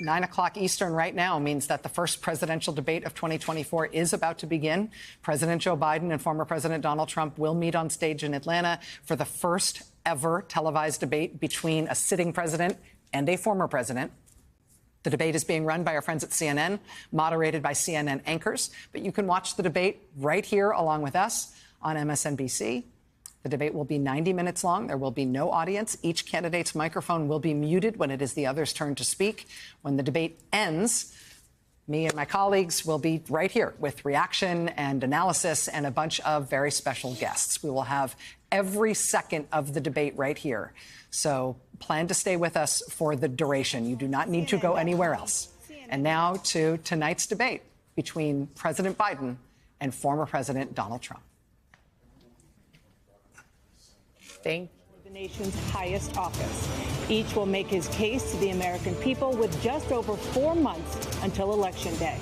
9 o'clock Eastern right now means that the first presidential debate of 2024 is about to begin. President Joe Biden and former President Donald Trump will meet on stage in Atlanta for the first ever televised debate between a sitting president and a former president. The debate is being run by our friends at CNN, moderated by CNN anchors. But you can watch the debate right here along with us on MSNBC. The debate will be 90 minutes long. There will be no audience. Each candidate's microphone will be muted when it is the other's turn to speak. When the debate ends, me and my colleagues will be right here with reaction and analysis and a bunch of very special guests. We will have every second of the debate right here. So plan to stay with us for the duration. You do not need to go anywhere else. And now to tonight's debate between President Biden and former President Donald Trump. Thank the nation's highest office. Each will make his case to the American people with just over 4 months until Election Day.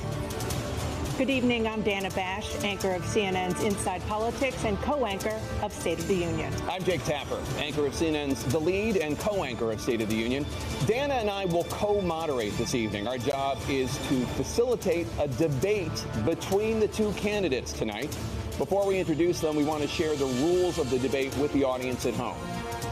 Good evening. I'm Dana Bash, anchor of CNN's Inside Politics and co-anchor of State of the Union. I'm Jake Tapper, anchor of CNN's The Lead and co-anchor of State of the Union. Dana and I will co-moderate this evening. Our job is to facilitate a debate between the two candidates tonight. Before we introduce them, we want to share the rules of the debate with the audience at home.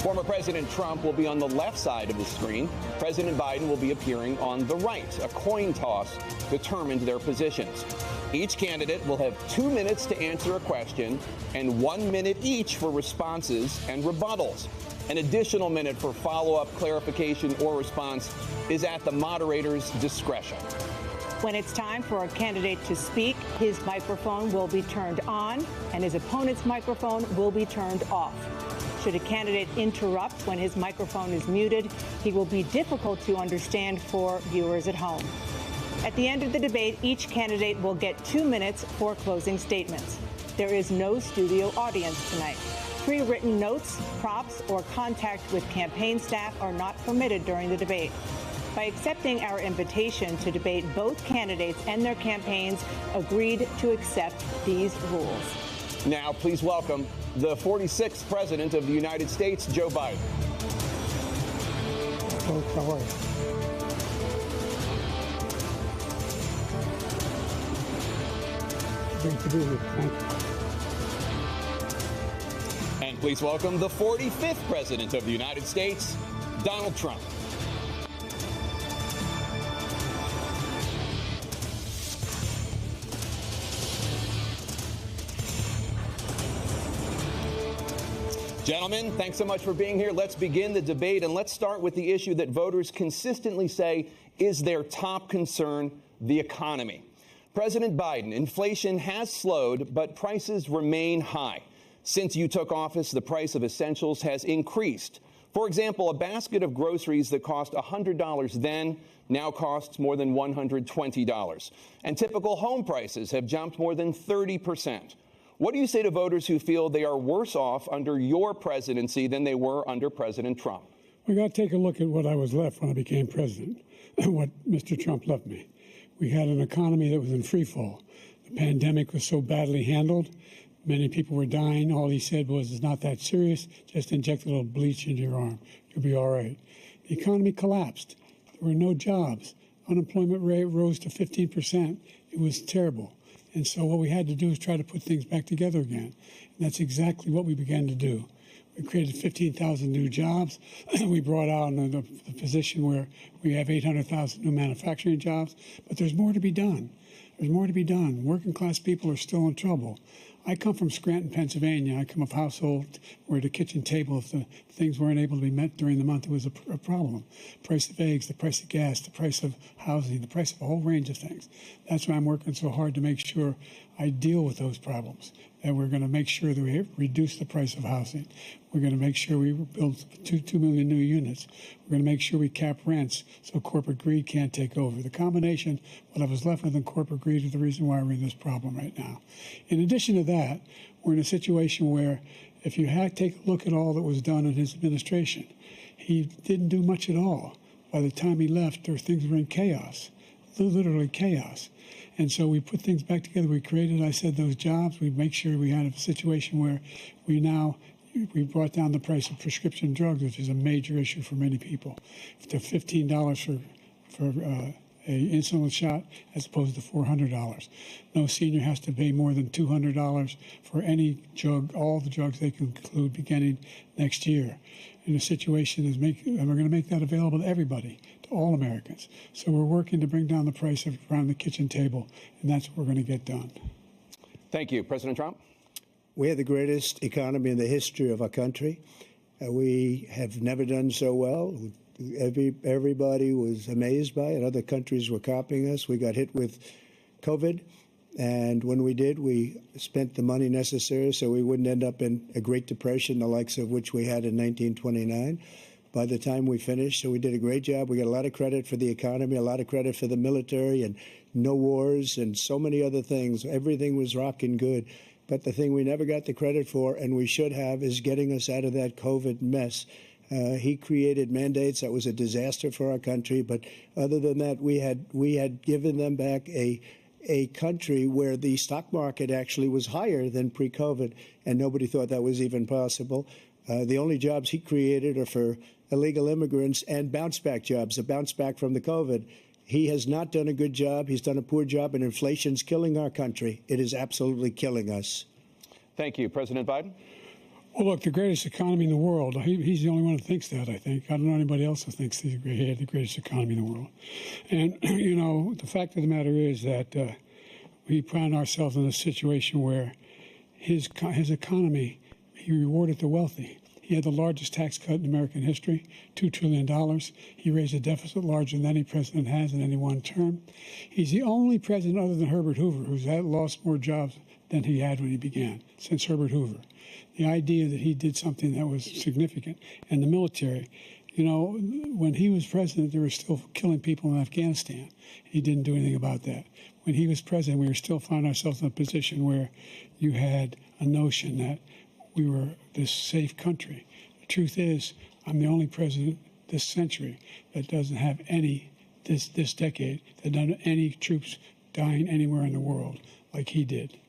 Former President Trump will be on the left side of the screen. President Biden will be appearing on the right. A coin toss determined their positions. Each candidate will have 2 minutes to answer a question and 1 minute each for responses and rebuttals. An additional minute for follow-up, clarification, or response is at the moderator's discretion. When it's time for a candidate to speak, his microphone will be turned on and his opponent's microphone will be turned off. Should a candidate interrupt when his microphone is muted, he will be difficult to understand for viewers at home. At the end of the debate, each candidate will get 2 minutes for closing statements. There is no studio audience tonight. Pre-written notes, props, or contact with campaign staff are not permitted during the debate. By accepting our invitation to debate, both candidates and their campaigns agreed to accept these rules. Now, please welcome the 46th President of the United States, Joe Biden. Folks, how are you? Great to be here. Thank you. And please welcome the 45th President of the United States, Donald Trump. Gentlemen, thanks so much for being here. Let's begin the debate, and let's start with the issue that voters consistently say is their top concern, the economy. President Biden, inflation has slowed, but prices remain high. Since you took office, the price of essentials has increased. For example, a basket of groceries that cost $100 then now costs more than $120. And typical home prices have jumped more than 30%. What do you say to voters who feel they are worse off under your presidency than they were under President Trump? We got to take a look at what I was left when I became president and what Mr. Trump left me. We had an economy that was in free fall. The pandemic was so badly handled. Many people were dying. All he said was, it's not that serious. Just inject a little bleach into your arm. You'll be all right. The economy collapsed. There were no jobs. Unemployment rate rose to 15%. It was terrible. And so what we had to do is try to put things back together again. And that's exactly what we began to do. We created 15,000 new jobs. We brought out the position where we have 800,000 new manufacturing jobs. But there's more to be done. There's more to be done. Working class people are still in trouble. I come from Scranton, Pennsylvania. I come of a household where the kitchen table, if the things weren't able to be met during the month, it was a problem. Price of eggs, the price of gas, the price of housing, the price of a whole range of things. That's why I'm working so hard to make sure I deal with those problems. And we're going to make sure that we reduce the price of housing. We're going to make sure we build 2 million new units. We're going to make sure we cap rents so corporate greed can't take over. The combination, what I was left with in corporate greed, is the reason why we're in this problem right now. In addition to that, we're in a situation where if you take a look at all that was done in his administration, he didn't do much at all. By the time he left, things were in chaos, literally chaos. And so we put things back together. We created, I said, those jobs. We make sure we had a situation where we brought down the price of prescription drugs, which is a major issue for many people, to $15 for a insulin shot as opposed to $400. No senior has to pay more than $200 for any drug, all the drugs they can include beginning next year. And the situation is and we're going to make that available to everybody, to all Americans. So we're working to bring down the price around the kitchen table, and that's what we're going to get done. Thank you. President Trump? We have the greatest economy in the history of our country. We have never done so well. Everybody was amazed by it. Other countries were copying us. We got hit with COVID. And when we did, we spent the money necessary so we wouldn't end up in a Great Depression, the likes of which we had in 1929. By the time we finished, so we did a great job. We got a lot of credit for the economy, a lot of credit for the military, and no wars and so many other things. Everything was rocking good. But the thing we never got the credit for, and we should have, is getting us out of that COVID mess. He created mandates that was a disaster for our country. But other than that, we had given them back a country where the stock market actually was higher than pre-COVID, and nobody thought that was even possible. The only jobs he created are for illegal immigrants and bounce-back jobs, a bounce-back from the COVID. He has not done a good job. He's done a poor job, and inflation's killing our country. It is absolutely killing us. Thank you. President Biden? Well, look, the greatest economy in the world, he's the only one who thinks that, I think. I don't know anybody else who thinks he had the greatest economy in the world. And, you know, the fact of the matter is that we found ourselves in a situation where his economy, he rewarded the wealthy. He had the largest tax cut in American history, $2 trillion. He raised a deficit larger than any president has in any one term. He's the only president other than Herbert Hoover who's lost more jobs than he had when he began, since Herbert Hoover. The idea that he did something that was significant. And the military, you know, when he was president, they were still killing people in Afghanistan. He didn't do anything about that. When he was president, we were still finding ourselves in a position where you had a notion that we were this safe country. The truth is, I'm the only president this century that doesn't have this decade, that doesn't have any troops dying anywhere in the world like he did.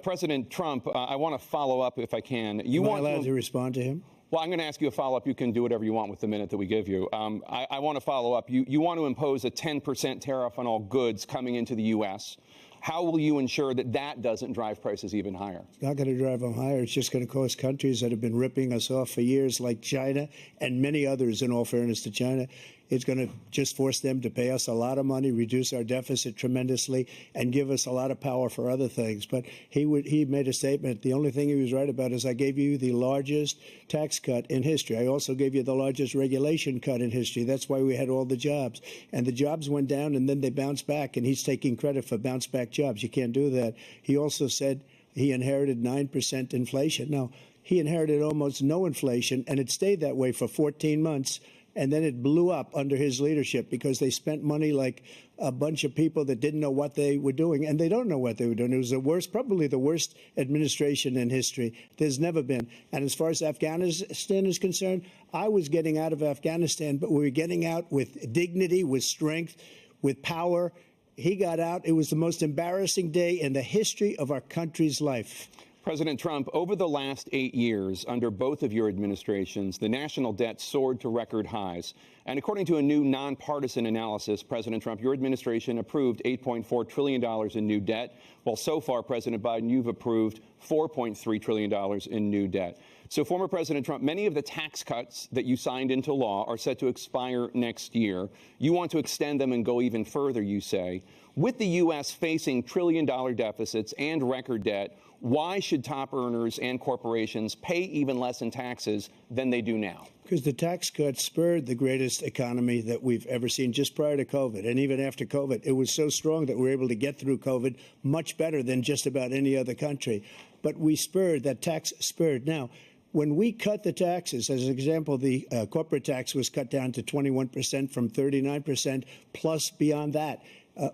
President Trump, I want to follow up if I can. Am I allowed to respond to him? Well, I'm going to ask you a follow-up. You can do whatever you want with the minute that we give you. I want to follow up. You want to impose a 10% tariff on all goods coming into the U.S. How will you ensure that that doesn't drive prices even higher? It's not going to drive them higher. It's just going to cost countries that have been ripping us off for years, like China and many others, in all fairness to China. It's going to just force them to pay us a lot of money, reduce our deficit tremendously, and give us a lot of power for other things. But he made a statement. The only thing he was right about is I gave you the largest tax cut in history. I also gave you the largest regulation cut in history. That's why we had all the jobs. And the jobs went down, and then they bounced back, and he's taking credit for bounce-back jobs. You can't do that. He also said he inherited 9% inflation. Now, he inherited almost no inflation, and it stayed that way for 14 months. And then it blew up under his leadership because they spent money like a bunch of people that didn't know what they were doing. And they don't know what they were doing. It was the worst, probably the worst administration in history. There's never been. And as far as Afghanistan is concerned, I was getting out of Afghanistan, but we were getting out with dignity, with strength, with power. He got out. It was the most embarrassing day in the history of our country's life. President Trump, over the last 8 years, under both of your administrations, the national debt soared to record highs. And according to a new nonpartisan analysis, President Trump, your administration approved $8.4 trillion in new debt, while so far, President Biden, you've approved $4.3 trillion in new debt. So, former President Trump, many of the tax cuts that you signed into law are set to expire next year. You want to extend them and go even further, you say. With the U.S. facing trillion-dollar deficits and record debt, why should top earners and corporations pay even less in taxes than they do now? Because the tax cuts spurred the greatest economy that we've ever seen just prior to COVID. And even after COVID, it was so strong that we were able to get through COVID much better than just about any other country. But we spurred, that tax spurred. Now, when we cut the taxes, as an example, the corporate tax was cut down to 21% from 39%, plus beyond that.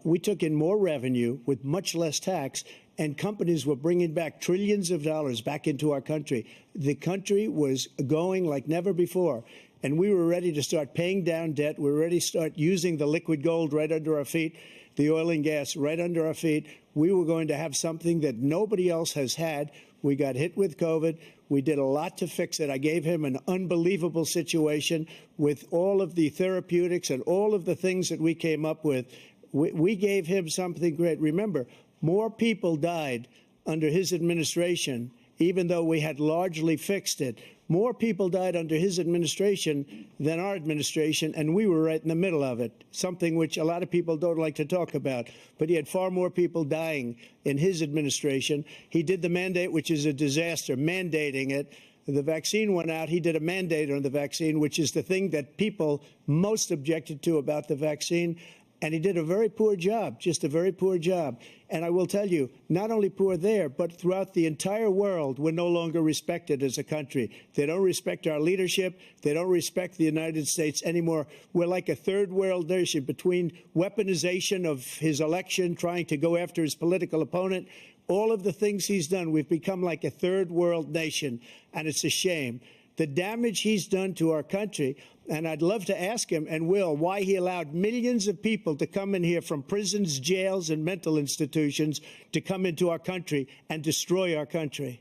We took in more revenue with much less tax, and companies were bringing back trillions of dollars back into our country. The country was going like never before. and we were ready to start paying down debt. We were ready to start using the liquid gold right under our feet, the oil and gas right under our feet. We were going to have something that nobody else has had. We got hit with COVID. We did a lot to fix it. I gave him an unbelievable situation with all of the therapeutics and all of the things that we came up with. We gave him something great. Remember, more people died under his administration, even though we had largely fixed it. More people died under his administration than our administration, and we were right in the middle of it, something which a lot of people don't like to talk about. But he had far more people dying in his administration. He did the mandate, which is a disaster, mandating it. The vaccine went out. He did a mandate on the vaccine, which is the thing that people most objected to about the vaccine. And he did a very poor job, just a very poor job. And I will tell you, not only poor there, but throughout the entire world, we're no longer respected as a country. They don't respect our leadership. They don't respect the United States anymore. We're like a third world nation between weaponization of his election, trying to go after his political opponent, all of the things he's done. We've become like a third world nation, and it's a shame. The damage he's done to our country. And I'd love to ask him, and will, why he allowed millions of people to come in here from prisons, jails, and mental institutions to come into our country and destroy our country.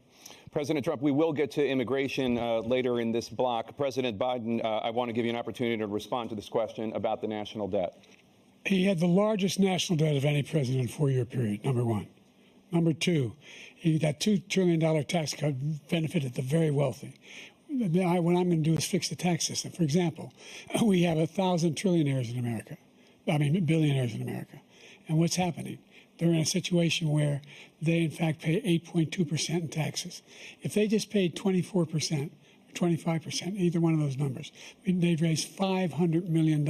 President Trump, we will get to immigration later in this block. President Biden, I want to give you an opportunity to respond to this question about the national debt. He had the largest national debt of any president in a 4-year period, number one. Number two, that $2 trillion tax cut benefited the very wealthy. What I'm going to do is fix the tax system. For example, we have 1,000 trillionaires in America. Billionaires in America. And what's happening? They're in a situation where they, in fact, pay 8.2% in taxes. If they just paid 24%, 25%, either one of those numbers, they'd raise $500 million,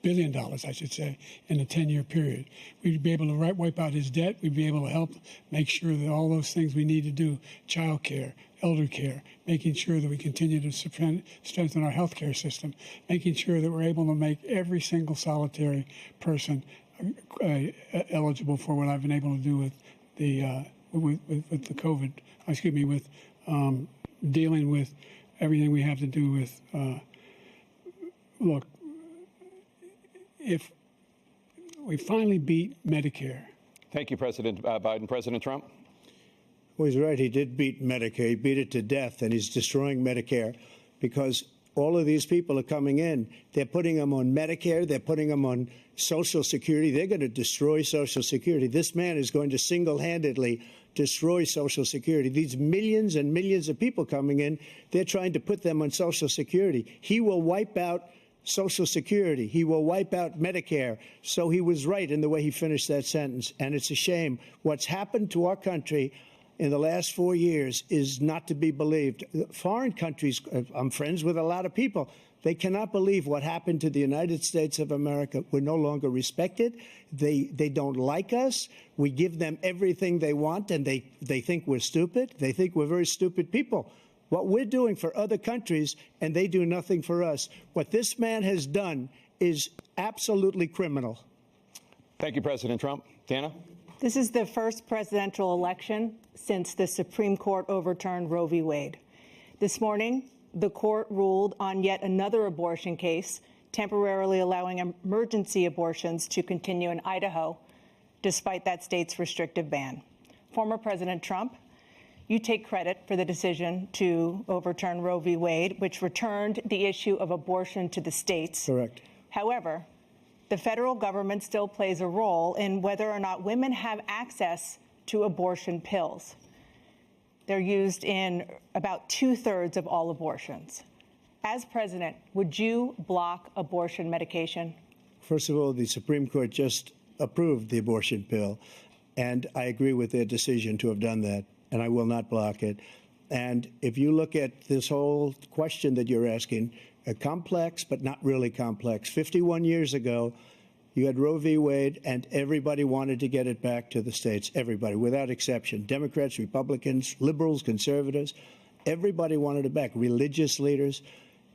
billion dollars, I should say, in a 10-year period. We'd be able to wipe out his debt. We'd be able to help make sure that all those things we need to do, child care, elder care, making sure that we continue to strengthen our health care system, making sure that we're able to make every single solitary person eligible for what I've been able to do with the with the COVID, with dealing with everything we have to do with, look, if we finally beat Medicare. Thank you, President Biden. President Trump? Well, he's right. He did beat Medicare. He beat it to death, and he's destroying Medicare because all of these people are coming in. They're putting them on Medicare. They're putting them on Social Security. They're going to destroy Social Security. This man is going to single-handedly destroy Social Security. These millions and millions of people coming in, they're trying to put them on Social Security. He will wipe out Social Security. He will wipe out Medicare. So he was right in the way he finished that sentence. And it's a shame. What's happened to our country in the last 4 years is not to be believed. Foreign countries, I'm friends with a lot of people, they cannot believe what happened to the United States of America. We're no longer respected. They don't like us. We give them everything they want, and they think we're stupid. They think we're very stupid people. What we're doing for other countries, and they do nothing for us. What this man has done is absolutely criminal. Thank you, President Trump. Dana? This is the first presidential election since the Supreme Court overturned Roe v. Wade. This morning, the court ruled on yet another abortion case, temporarily allowing emergency abortions to continue in Idaho, despite that state's restrictive ban. Former President Trump, you take credit for the decision to overturn Roe v. Wade, which returned the issue of abortion to the states. Correct. However, the federal government still plays a role in whether or not women have access to abortion pills. They're used in about 2/3 of all abortions. As president, would you block abortion medication? First of all, the Supreme Court just approved the abortion pill, and I agree with their decision to have done that, and I will not block it. And if you look at this whole question that you're asking, complex but not really complex. 51 years ago, you had Roe v. Wade, and everybody wanted to get it back to the states. Everybody, without exception. Democrats, Republicans, liberals, conservatives. Everybody wanted it back. Religious leaders.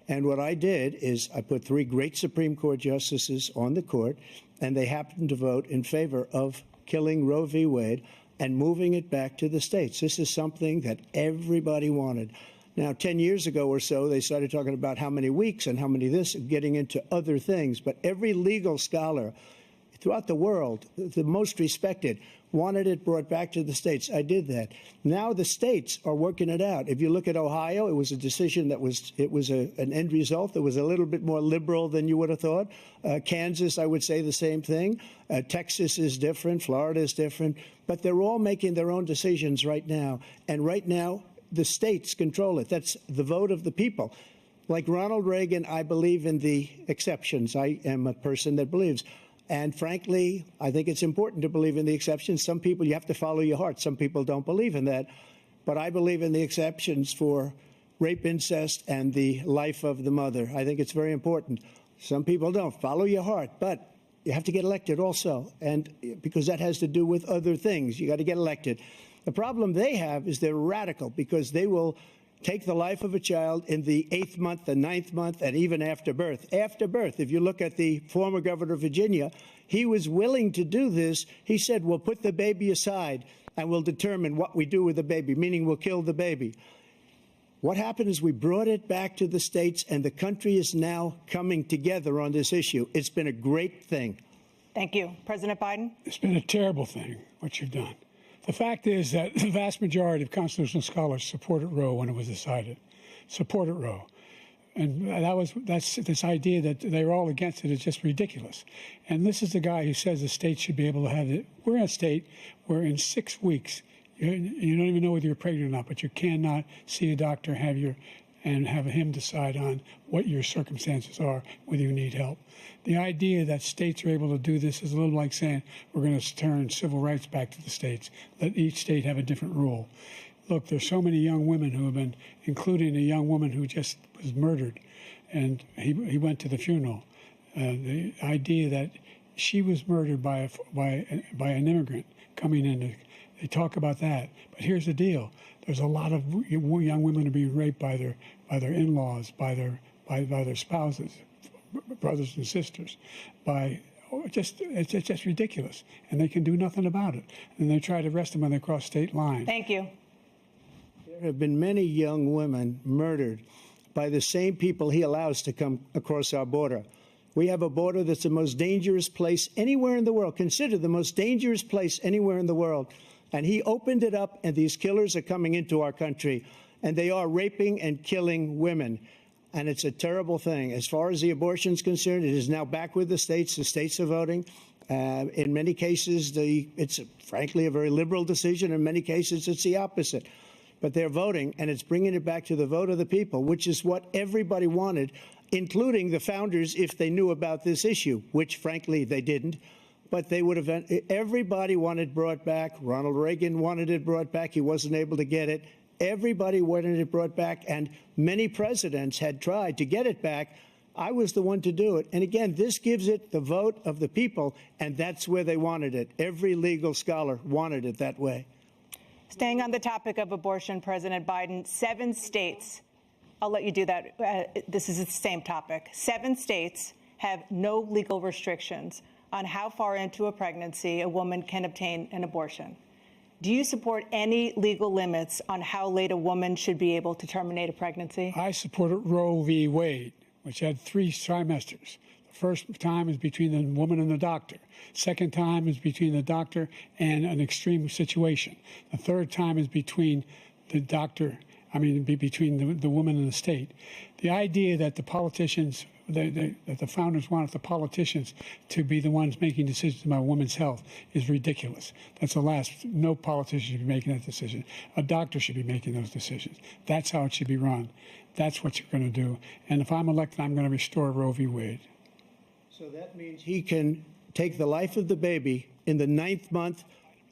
And what I did is I put 3 great Supreme Court justices on the court, and they happened to vote in favor of killing Roe v. Wade and moving it back to the states. This is something that everybody wanted. Now, 10 years ago or so, they started talking about how many weeks and how many this, getting into other things. But every legal scholar throughout the world, the most respected, wanted it brought back to the states. I did that. Now the states are working it out. If you look at Ohio, it was a decision that was an end result that was a little bit more liberal than you would have thought. Kansas, I would say the same thing. Texas is different. Florida is different. But they're all making their own decisions right now. And right now, the states control it. That's the vote of the people. Like Ronald Reagan, I believe in the exceptions. I am a person that believes. And frankly, I think it's important to believe in the exceptions. Some people, you have to follow your heart. Some people don't believe in that. But I believe in the exceptions for rape, incest, and the life of the mother. I think it's very important. Some people don't. Follow your heart. But you have to get elected also. And because that has to do with other things. You got to get elected. The problem they have is they're radical because they will take the life of a child in the 8th month, the 9th month, and even after birth. After birth, if you look at the former governor of Virginia, he was willing to do this. He said, we'll put the baby aside and we'll determine what we do with the baby, meaning we'll kill the baby. What happened is we brought it back to the states, and the country is now coming together on this issue. It's been a great thing. Thank you. President Biden? It's been a terrible thing, what you've done. The fact is that the vast majority of constitutional scholars supported Roe when it was decided. Supported Roe. And that's this idea that they're all against it is just ridiculous. And this is the guy who says the state should be able to have it. We're in a state where in 6 weeks, you don't even know whether you're pregnant or not, but you cannot see a doctor and have him decide on what your circumstances are, whether you need help. The idea that states are able to do this is a little like saying we're going to turn civil rights back to the states, let each state have a different rule. Look, there's so many young women who have been, including a young woman who just was murdered, and he went to the funeral. The idea that she was murdered by an immigrant coming in, they talk about that. But here's the deal. There's a lot of young women who are being raped by their in-laws, by their spouses, brothers and sisters, it's just ridiculous, and they can do nothing about it. And they try to arrest them when they cross state lines. Thank you. There have been many young women murdered by the same people he allows to come across our border. We have a border that's the most dangerous place anywhere in the world, considered the most dangerous place anywhere in the world. And he opened it up, and these killers are coming into our country, and they are raping and killing women. And it's a terrible thing. As far as the abortion is concerned, it is now back with the states. The states are voting. In many cases, it's frankly a very liberal decision. In many cases, it's the opposite. But they're voting, and it's bringing it back to the vote of the people, which is what everybody wanted, including the founders, if they knew about this issue, which, frankly, they didn't. But they would have. Everybody wanted it brought back. Ronald Reagan wanted it brought back. He wasn't able to get it. Everybody wanted it brought back, and many presidents had tried to get it back. I was the one to do it. And again, this gives it the vote of the people, and that's where they wanted it. Every legal scholar wanted it that way. Staying on the topic of abortion, President Biden, 7 states, I'll let you do that. This is the same topic. 7 states have no legal restrictions on how far into a pregnancy a woman can obtain an abortion. Do you support any legal limits on how late a woman should be able to terminate a pregnancy? I supported Roe v. Wade, which had 3 trimesters. The first time is between the woman and the doctor. Second time is between the doctor and an extreme situation. The third time is between the doctor, between the woman and the state. The idea that the politicians, that the founders wanted the politicians to be the ones making decisions about women's health is ridiculous. That's the last. No politician should be making that decision. A doctor should be making those decisions. That's how it should be run. That's what you're going to do. And if I'm elected, I'm going to restore Roe v. Wade. So that means he can take the life of the baby in the 9th month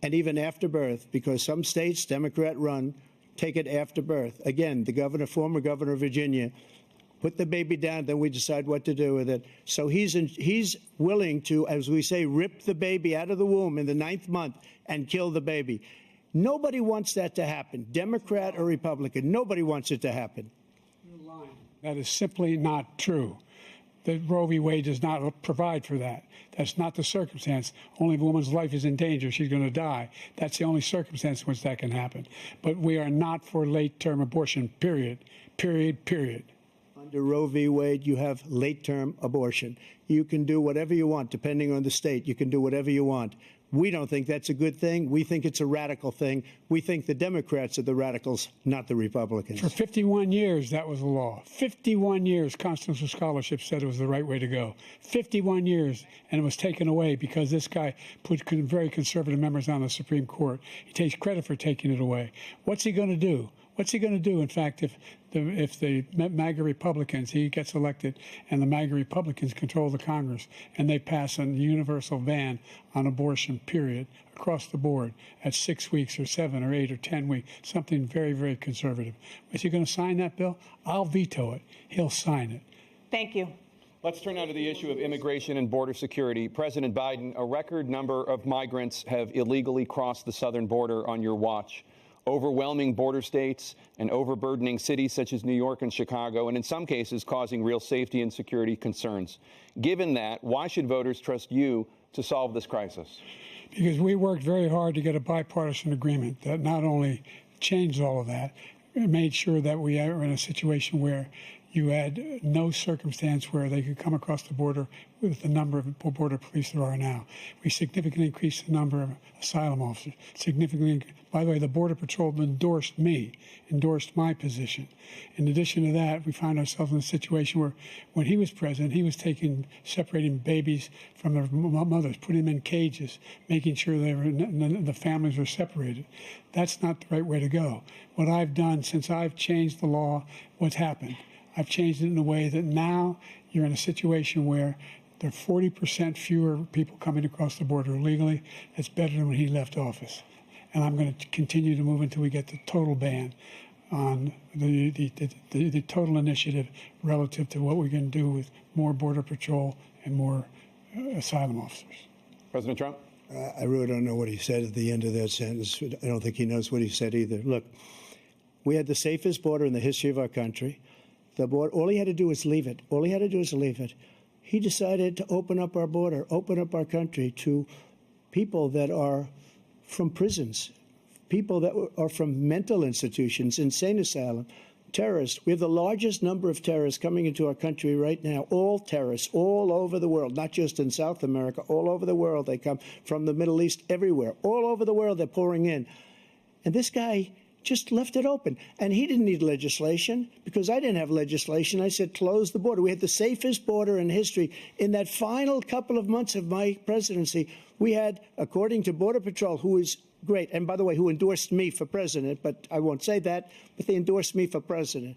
and even after birth, because some states, Democrat run, take it after birth. Again, the former governor of Virginia, put the baby down, then we decide what to do with it. So he's willing to, as we say, rip the baby out of the womb in the 9th month and kill the baby. Nobody wants that to happen, Democrat or Republican. Nobody wants it to happen. That is simply not true. that Roe v. Wade does not provide for that. That's not the circumstance. Only if a woman's life is in danger, she's going to die. That's the only circumstance in which that can happen. But we are not for late-term abortion, period, period, period. Under Roe v. Wade, you have late-term abortion. You can do whatever you want, depending on the state. You can do whatever you want. We don't think that's a good thing. We think it's a radical thing. We think the Democrats are the radicals, not the Republicans. For 51 years, that was the law. 51 years, constitutional scholarship said it was the right way to go. 51 years, and it was taken away because this guy put very conservative members on the Supreme Court. He takes credit for taking it away. What's he going to do? What's he going to do, in fact, if the MAGA Republicans, he gets elected, and the MAGA Republicans control the Congress, and they pass a universal ban on abortion, period, across the board at 6 weeks or 7 or 8 or 10 weeks, something very, very conservative. Is he going to sign that bill? I'll veto it. He'll sign it. Thank you. Let's turn now to the issue of immigration and border security. President Biden, a record number of migrants have illegally crossed the southern border on your watch. Overwhelming border states and overburdening cities such as New York and Chicago, and in some cases causing real safety and security concerns. Given that, why should voters trust you to solve this crisis? Because we worked very hard to get a bipartisan agreement that not only changed all of that, it made sure that we are in a situation where you had no circumstance where they could come across the border with the number of border police there are now. We significantly increased the number of asylum officers. By the way, the Border Patrol endorsed my position. In addition to that, we found ourselves in a situation where when he was president, he was separating babies from their mothers, putting them in cages, making sure the families were separated. That's not the right way to go. What I've done since I've changed the law, what's happened? I've changed it in a way that now you're in a situation where there are 40% fewer people coming across the border illegally. That's better than when he left office. And I'm going to continue to move until we get the total ban on the total initiative relative to what we can do with more Border Patrol and more asylum officers. President Trump? I really don't know what he said at the end of that sentence. I don't think he knows what he said either. Look, we had the safest border in the history of our country. The border, all he had to do was leave it. All he had to do was leave it. He decided to open up our border, open up our country to people that are from prisons, people that are from mental institutions, insane asylum, terrorists. We have the largest number of terrorists coming into our country right now, all terrorists, all over the world, not just in South America, all over the world. They come from the Middle East, everywhere. All over the world, they're pouring in. And this guy just left it open. And he didn't need legislation because I didn't have legislation. I said, close the border. We had the safest border in history. In that final couple of months of my presidency, we had, according to Border Patrol, who is great, and by the way, who endorsed me for president, but I won't say that, but they endorsed me for president.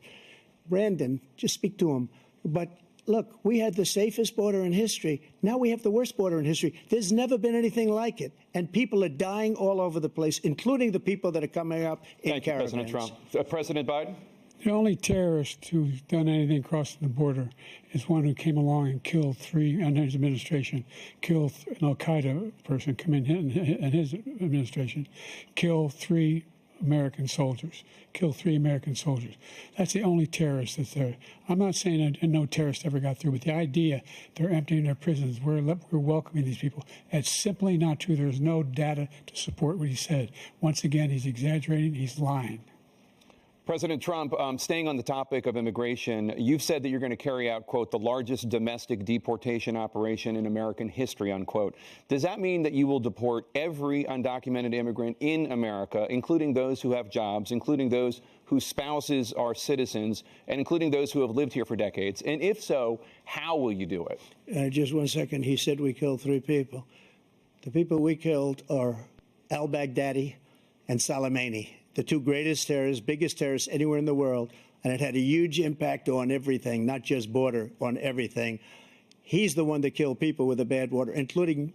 Brandon, just speak to him. But look, we had the safest border in history. Now we have the worst border in history. There's never been anything like it. And people are dying all over the place, including the people that are coming up in caravans. Thank you, President Trump. President Biden? The only terrorist who's done anything crossing the border is one who came along and killed three, under his administration, killed an al-Qaeda person come in his administration, killed three American soldiers. That's the only terrorist that's there. I'm not saying that no terrorist ever got through, but the idea they're emptying their prisons, we're welcoming these people, that's simply not true. There's no data to support what he said. Once again, he's exaggerating, he's lying. President Trump, staying on the topic of immigration, you've said that you're going to carry out, quote, the largest domestic deportation operation in American history, unquote. Does that mean that you will deport every undocumented immigrant in America, including those who have jobs, including those whose spouses are citizens, and including those who have lived here for decades? And if so, how will you do it? Just 1 second. He said we killed 3 people. The people we killed are al-Baghdadi and Soleimani, the 2 greatest terrorists, biggest terrorists anywhere in the world, and it had a huge impact on everything, not just border, on everything. He's the one that killed people with the bad water, including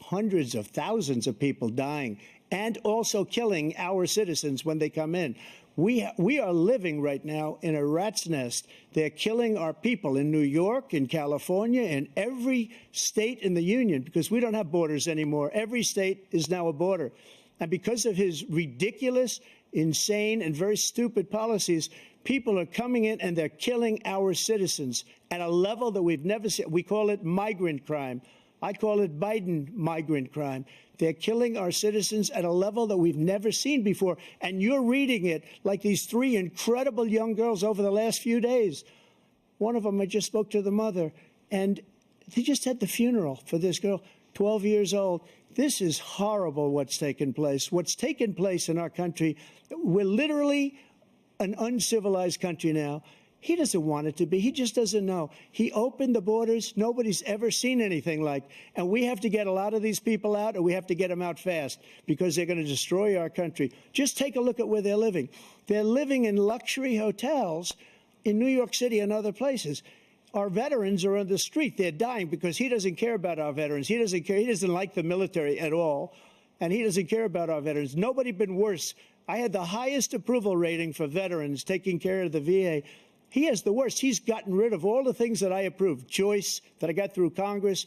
hundreds of thousands of people dying, and also killing our citizens when they come in. We are living right now in a rat's nest. They're killing our people in New York, in California, in every state in the union, because we don't have borders anymore. Every state is now a border. And because of his ridiculous, insane, and very stupid policies, people are coming in and they're killing our citizens at a level that we've never seen. We call it migrant crime. I call it Biden migrant crime. They're killing our citizens at a level that we've never seen before. And you're reading it like these three incredible young girls over the last few days. One of them, I just spoke to the mother, and they just had the funeral for this girl, 12 years old. This is horrible what's taken place. What's taken place in our country, we're literally an uncivilized country now. He doesn't want it to be. He just doesn't know. He opened the borders. Nobody's ever seen anything like. And we have to get a lot of these people out, and we have to get them out fast because they're going to destroy our country. Just take a look at where they're living. They're living in luxury hotels in New York City and other places. Our veterans are on the street. They're dying because he doesn't care about our veterans. He doesn't care. He doesn't like the military at all, and he doesn't care about our veterans. Nobody been worse. I had the highest approval rating for veterans taking care of the VA. He has the worst. He's gotten rid of all the things that I approved, choice that I got through Congress,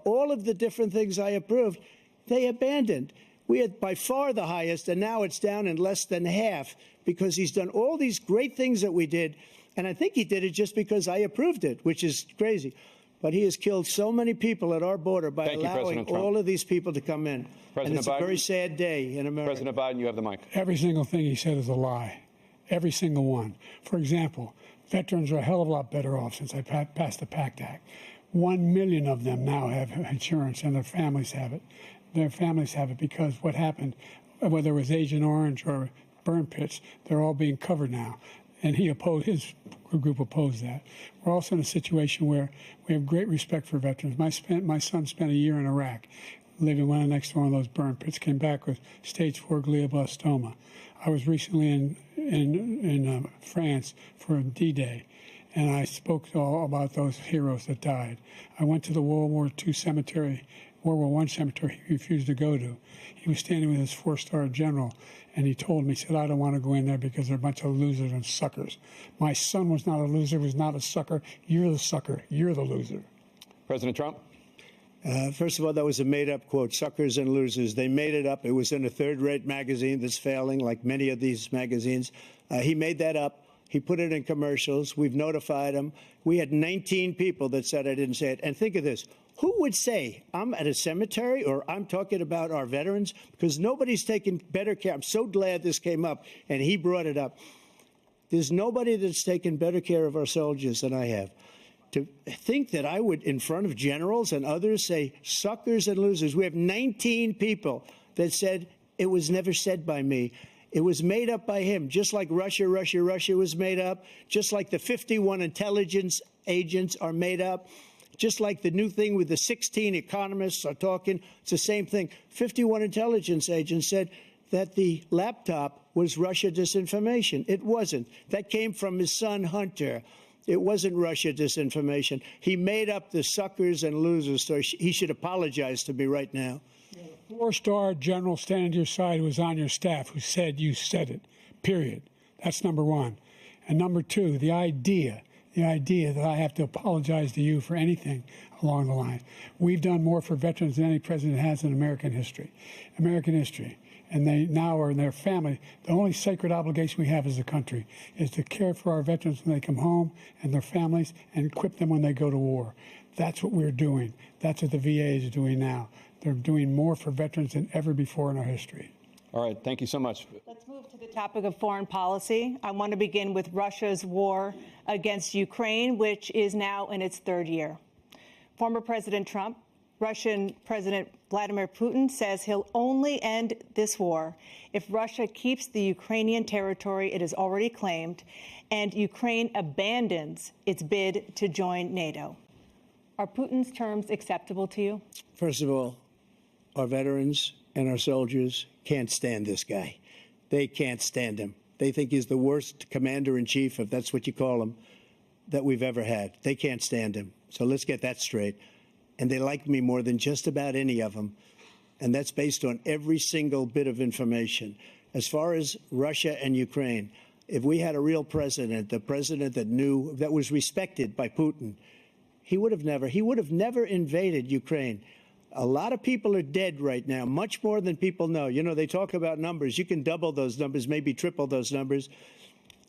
all of the different things I approved, they abandoned. We had by far the highest, and now it's down in less than half because he's done all these great things that we did. And I think he did it just because I approved it, which is crazy. But he has killed so many people at our border by allowing all of these people to come in. And it's a very sad day in America. President Biden, you have the mic. Every single thing he said is a lie. Every single one. For example, veterans are a hell of a lot better off since I passed the PACT Act. 1 million of them now have insurance, and their families have it. Their families have it because what happened, whether it was Agent Orange or burn pits, they're all being covered now. And his group opposed that. We're also in a situation where we have great respect for veterans. My son spent a year in Iraq, living right next to one of those burn pits, came back with stage 4 glioblastoma. I was recently in France for D-Day, and I spoke all about those heroes that died. I went to the World War I cemetery he refused to go to. He was standing with his 4-star general, and he told me, he said, I don't want to go in there because they're a bunch of losers and suckers. My son was not a loser, was not a sucker. You're the sucker. You're the loser. President Trump? First of all, that was a made-up quote, suckers and losers. They made it up. It was in a third-rate magazine that's failing, like many of these magazines. He made that up. He put it in commercials. We've notified him. We had 19 people that said I didn't say it. And think of this. Who would say I'm at a cemetery or I'm talking about our veterans? Because nobody's taken better care. I'm so glad this came up, and he brought it up. There's nobody that's taken better care of our soldiers than I have. To think that I would, in front of generals and others, say suckers and losers. We have 19 people that said it was never said by me. It was made up by him, just like Russia was made up, just like the 51 intelligence agents are made up, just like the new thing with the 16 economists are talking. It's the same thing. 51 intelligence agents said that the laptop was Russia disinformation. It wasn't. That came from his son, Hunter. It wasn't Russia disinformation. He made up the suckers and losers, so he should apologize to me right now. 4-star general standing to your side who was on your staff who said you said it, period. That's number one. And number two, the idea that I have to apologize to you for anything along the line. We've done more for veterans than any president has in American history. And they now are in their family. The only sacred obligation we have as a country is to care for our veterans when they come home and their families and equip them when they go to war. That's what we're doing. That's what the VA is doing now. They're doing more for veterans than ever before in our history. All right. Thank you so much. Let's move to the topic of foreign policy. I want to begin with Russia's war against Ukraine, which is now in its third year. Former President Trump, Russian President Vladimir Putin says he'll only end this war if Russia keeps the Ukrainian territory it has already claimed and Ukraine abandons its bid to join NATO. Are Putin's terms acceptable to you? First of all, our veterans and our soldiers can't stand this guy. They can't stand him. They think he's the worst commander-in-chief, if that's what you call him, that we've ever had. They can't stand him. So let's get that straight. And they like me more than just about any of them. And that's based on every single bit of information. As far as Russia and Ukraine, if we had a real president, the president that knew, that was respected by Putin, he would have never invaded Ukraine. A lot of people are dead right now, much more than people know. You know, they talk about numbers. You can double those numbers, maybe triple those numbers.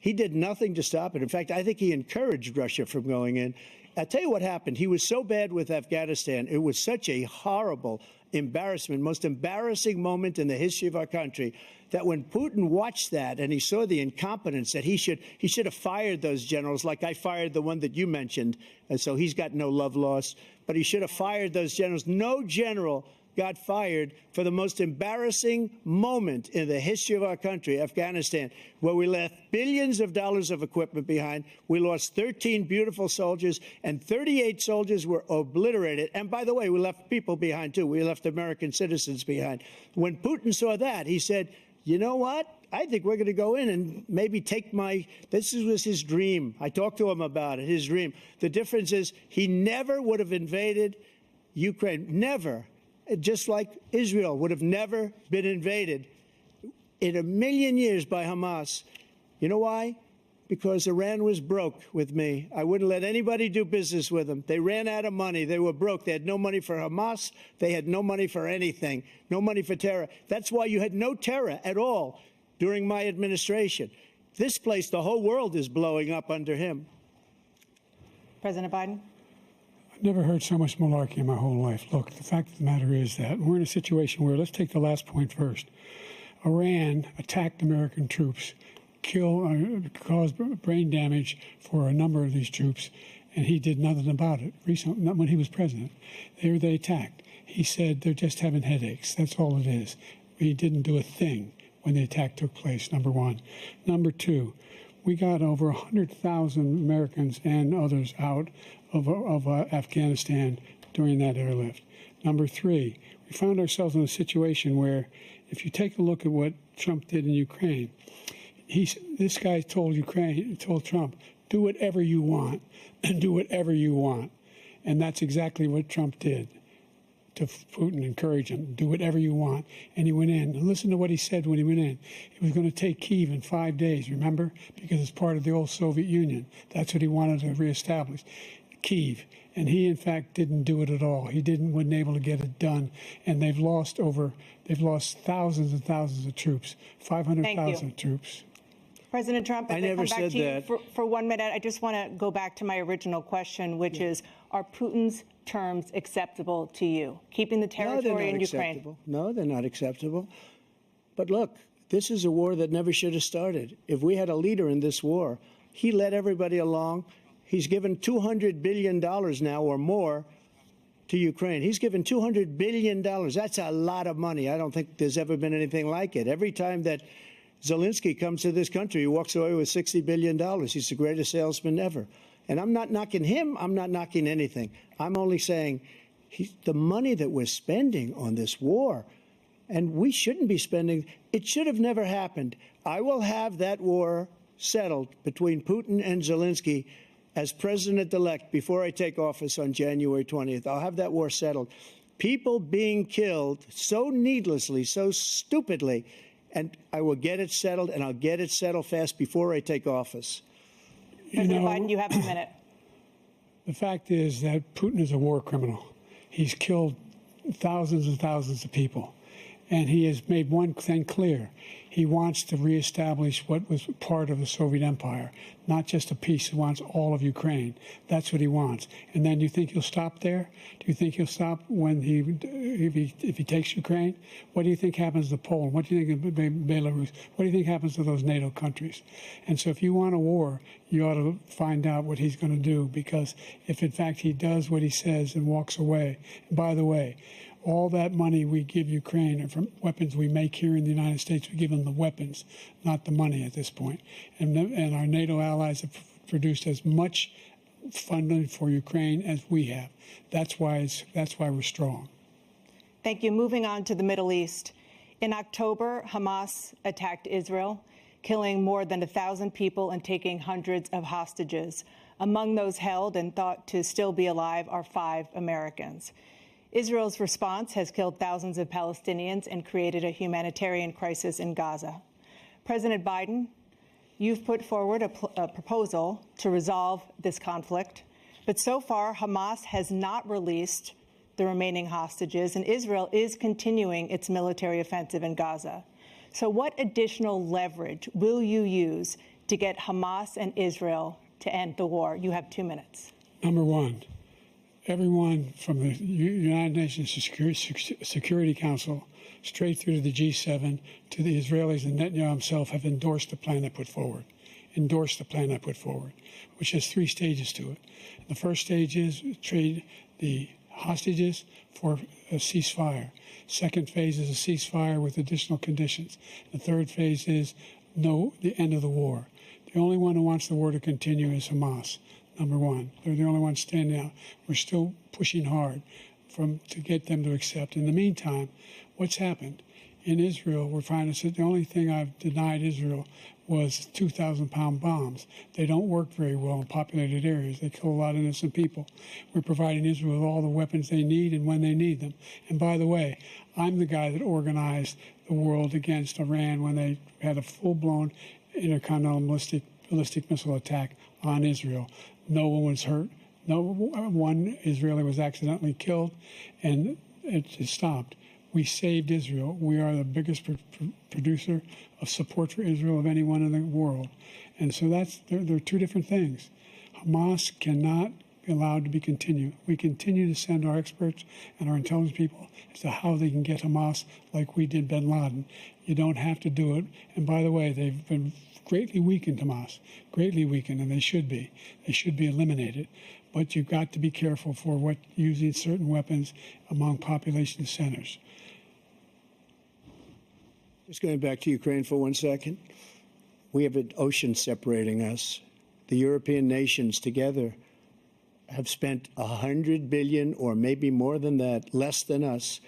He did nothing to stop it. In fact, I think he encouraged Russia from going in. I'll tell you what happened. He was so bad with Afghanistan. It was such a horrible embarrassment, most embarrassing moment in the history of our country, that when Putin watched that and he saw the incompetence, that he should have fired those generals, like I fired the one that you mentioned, and so he's got no love lost, but he should have fired those generals. No general got fired for the most embarrassing moment in the history of our country, Afghanistan, where we left billions of dollars of equipment behind. We lost 13 beautiful soldiers, and 38 soldiers were obliterated. And by the way, we left people behind, too. We left American citizens behind. When Putin saw that, he said, you know what? I think we're going to go in and maybe take this was his dream. I talked to him about it, his dream. The difference is he never would have invaded Ukraine, never. Just like Israel would have never been invaded in a million years by Hamas. You know why? Because Iran was broke with me. I wouldn't let anybody do business with them. They ran out of money. They were broke. They had no money for Hamas. They had no money for anything, no money for terror. That's why you had no terror at all during my administration. This place, the whole world is blowing up under him. President Biden? Never heard so much malarkey in my whole life. Look, the fact of the matter is that we're in a situation where, let's take the last point first. Iran attacked American troops, caused brain damage for a number of these troops, and he did nothing about it. Recently, not when he was president. They attacked. He said they're just having headaches. That's all it is. He didn't do a thing when the attack took place, number one. Number two, we got over 100,000 Americans and others out of Afghanistan during that airlift. Number three, we found ourselves in a situation where, if you take a look at what Trump did in Ukraine, this guy told Trump, do whatever you want, and do whatever you want. And that's exactly what Trump did to Putin, encourage him, do whatever you want. And he went in. And listen to what he said when he went in. He was going to take Kyiv in 5 days, remember? Because it's part of the old Soviet Union. That's what he wanted to reestablish. Kyiv, and he in fact didn't do it at all. He wasn't able to get it done, and they've lost thousands and thousands of troops, 500,000 troops. President Trump, I never said that. For 1 minute, I just want to go back to my original question, which is, are Putin's terms acceptable to you? Keeping the territory in Ukraine? No, they're not acceptable. But look, this is a war that never should have started. If we had a leader in this war, he led everybody along. He's given $200 billion now or more to Ukraine. He's given $200 billion. That's a lot of money. I don't think there's ever been anything like it. Every time that Zelensky comes to this country, he walks away with $60 billion. He's the greatest salesman ever. And I'm not knocking him. I'm not knocking anything. I'm only saying the money that we're spending on this war, and we shouldn't be spending, it should have never happened. I will have that war settled between Putin and Zelensky as president-elect before I take office on January 20th. I'll have that war settled. People being killed so needlessly, so stupidly, and I will get it settled, and I'll get it settled fast before I take office. President Biden, you have a minute. The fact is that Putin is a war criminal. He's killed thousands and thousands of people. And he has made one thing clear. He wants to reestablish what was part of the Soviet Empire, not just a piece. He wants all of Ukraine. That's what he wants. And then you think he'll stop there? Do you think he'll stop when if he takes Ukraine? What do you think happens to Poland? What do you think of Belarus? What do you think happens to those NATO countries? And so if you want a war, you ought to find out what he's going to do, because if in fact he does what he says and walks away, and by the way, all that money we give Ukraine are from weapons we make here in the United States. We give them the weapons, not the money at this point. And our NATO allies have produced as much funding for Ukraine as we have. That's why we're strong. Thank you. Moving on to the Middle East. In October, Hamas attacked Israel, killing more than 1,000 people and taking hundreds of hostages. Among those held and thought to still be alive are 5 Americans. Israel's response has killed thousands of Palestinians and created a humanitarian crisis in Gaza. President Biden, you've put forward a proposal to resolve this conflict, but so far Hamas has not released the remaining hostages, and Israel is continuing its military offensive in Gaza. So what additional leverage will you use to get Hamas and Israel to end the war? You have 2 minutes. Number one, everyone from the United Nations Security Council straight through to the G7 to the Israelis and Netanyahu himself have endorsed the plan I put forward. Which has 3 stages to it. The first stage is trade the hostages for a ceasefire. Second phase is a ceasefire with additional conditions. The third phase is the end of the war. The only one who wants the war to continue is Hamas, number one. They're the only ones standing out. We're still pushing hard to get them to accept. In the meantime, what's happened? In Israel, we're finding that the only thing I've denied Israel was 2,000-pound bombs. They don't work very well in populated areas. They kill a lot of innocent people. We're providing Israel with all the weapons they need and when they need them. And by the way, I'm the guy that organized the world against Iran when they had a full-blown intercontinental ballistic missile attack on Israel. No one was hurt. No one Israeli was accidentally killed, and it just stopped. We saved Israel. We are the biggest producer of support for Israel of anyone in the world. And so there are 2 different things. Hamas cannot be allowed to be continued. We continue to send our experts and our intelligence people as to how they can get Hamas like we did bin Laden. You don't have to do it. And by the way, they've been greatly weakened, Hamas, greatly weakened, and they should be. They should be eliminated. But you've got to be careful for using certain weapons among population centers. Just going back to Ukraine for 1 second. We have an ocean separating us. The European nations together have spent $100 billion, or maybe more than that, less than us.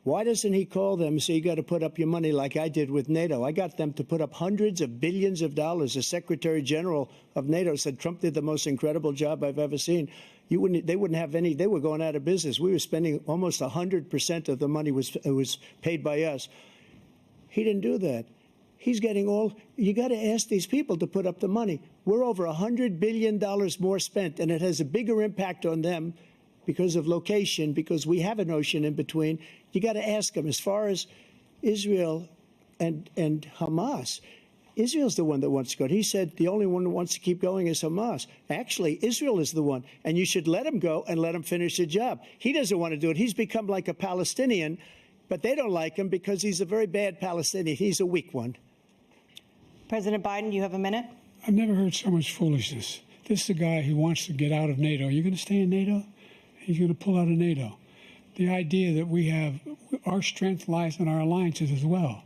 Why doesn't he call them and say, you got to put up your money like I did with NATO? I got them to put up hundreds of billions of dollars. The Secretary General of NATO said Trump did the most incredible job I've ever seen. They wouldn't have any. They were going out of business. We were spending almost 100% of the money was paid by us. He didn't do that. He's getting you got to ask these people to put up the money. We're over $100 billion more spent, and it has a bigger impact on them because of location, because we have an ocean in between. You got to ask them. As far as Israel and Hamas, Israel's the one that wants to go. He said the only one who wants to keep going is Hamas. Actually, Israel is the one, and you should let him go and let him finish the job. He doesn't want to do it. He's become like a Palestinian, but they don't like him because he's a very bad Palestinian. He's a weak one. President Biden, you have a minute. I've never heard so much foolishness. This is a guy who wants to get out of NATO. Are you going to stay in NATO? He's going to pull out of NATO. The idea that our strength lies in our alliances as well.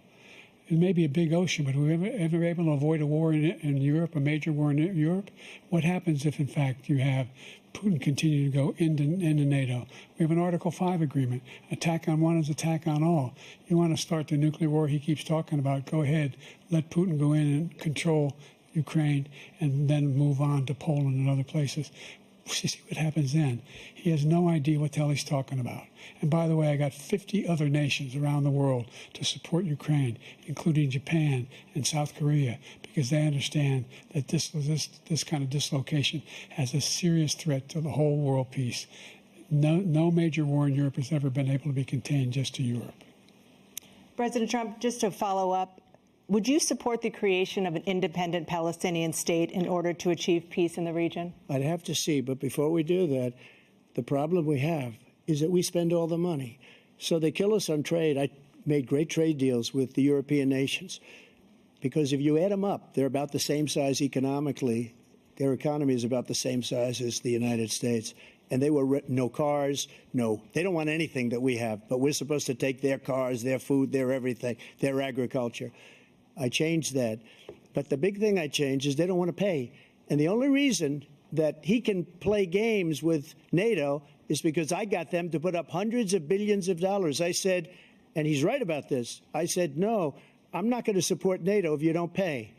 It may be a big ocean, but we're ever able to avoid a war in Europe, a major war in Europe? What happens if, in fact, you have Putin continue to go into NATO? We have an Article 5 agreement. Attack on one is attack on all. You want to start the nuclear war he keeps talking about, go ahead. Let Putin go in and control Ukraine and then move on to Poland and other places. You see what happens then. He has no idea what the hell he's talking about. And by the way, I got 50 other nations around the world to support Ukraine, including Japan and South Korea, because they understand that this kind of dislocation has a serious threat to the whole world peace. No major war in Europe has ever been able to be contained just to Europe. President Trump, just to follow up, would you support the creation of an independent Palestinian state in order to achieve peace in the region? I'd have to see. But before we do that, the problem we have is that we spend all the money. So they kill us on trade. I made great trade deals with the European nations because if you add them up, they're about the same size economically. Their economy is about the same size as the United States. And they were no cars, they don't want anything that we have. But we're supposed to take their cars, their food, their everything, their agriculture. I changed that. But the big thing I changed is they don't want to pay. And the only reason that he can play games with NATO is because I got them to put up hundreds of billions of dollars. I said, and he's right about this, I said, no, I'm not going to support NATO if you don't pay.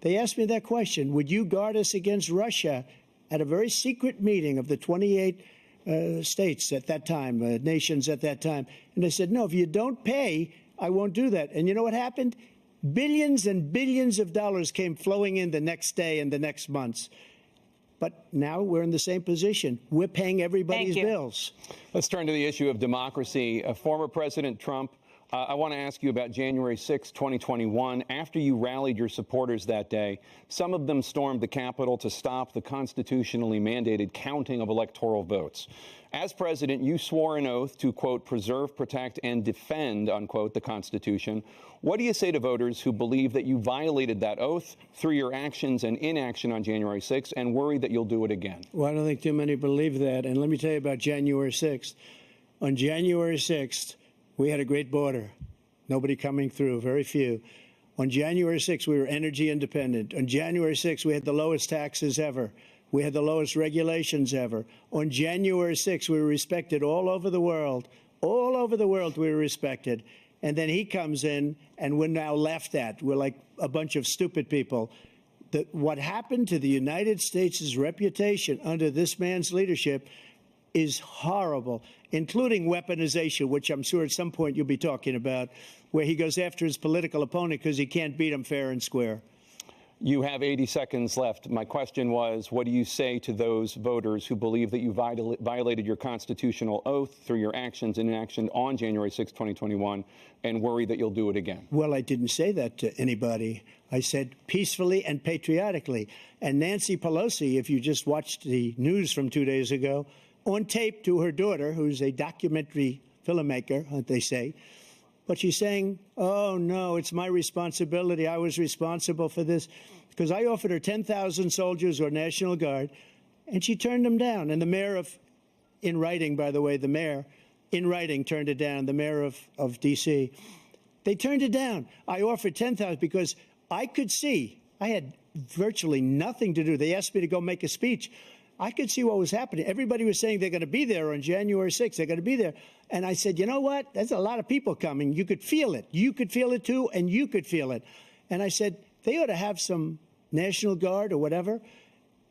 They asked me that question, would you guard us against Russia at a very secret meeting of the 28 states at that time, nations at that time? And I said, no, if you don't pay, I won't do that. And you know what happened? Billions and billions of dollars came flowing in the next day and the next months. But now we're in the same position. We're paying everybody's bills. Let's turn to the issue of democracy. Former President Trump I want to ask you about January 6, 2021. After you rallied your supporters that day, some of them stormed the Capitol to stop the constitutionally mandated counting of electoral votes. As president, you swore an oath to, quote, preserve, protect, and defend, unquote, the Constitution. What do you say to voters who believe that you violated that oath through your actions and inaction on January 6th and worry that you'll do it again? Well, I don't think too many believe that. And let me tell you about January 6th. On January 6th, we had a great border. Nobody coming through, very few. On January 6th, we were energy independent. On January 6th, we had the lowest taxes ever. We had the lowest regulations ever. On January 6th, we were respected all over the world. All over the world, we were respected. And then he comes in, and we're now laughed at. We're like a bunch of stupid people. What happened to the United States' reputation under this man's leadership is horrible, including weaponization, which I'm sure at some point you'll be talking about, where he goes after his political opponent because he can't beat him fair and square. You have 80 seconds left. My question was, what do you say to those voters who believe that you violated your constitutional oath through your actions and inaction on January 6, 2021, and worry that you'll do it again? Well, I didn't say that to anybody. I said peacefully and patriotically. And Nancy Pelosi, if you just watched the news from 2 days ago, on tape to her daughter, who's a documentary filmmaker, they say, but she's saying, oh, no, it's my responsibility. I was responsible for this because I offered her 10,000 soldiers or National Guard, and she turned them down. And the mayor in writing, by the way, the mayor in writing turned it down, the mayor of D.C. They turned it down. I offered 10,000 because I could see I had virtually nothing to do. They asked me to go make a speech. I could see what was happening. Everybody was saying they're going to be there on January 6th. They're going to be there. And I said, you know what? There's a lot of people coming. You could feel it. You could feel it, too, and you could feel it. And I said, they ought to have some National Guard or whatever.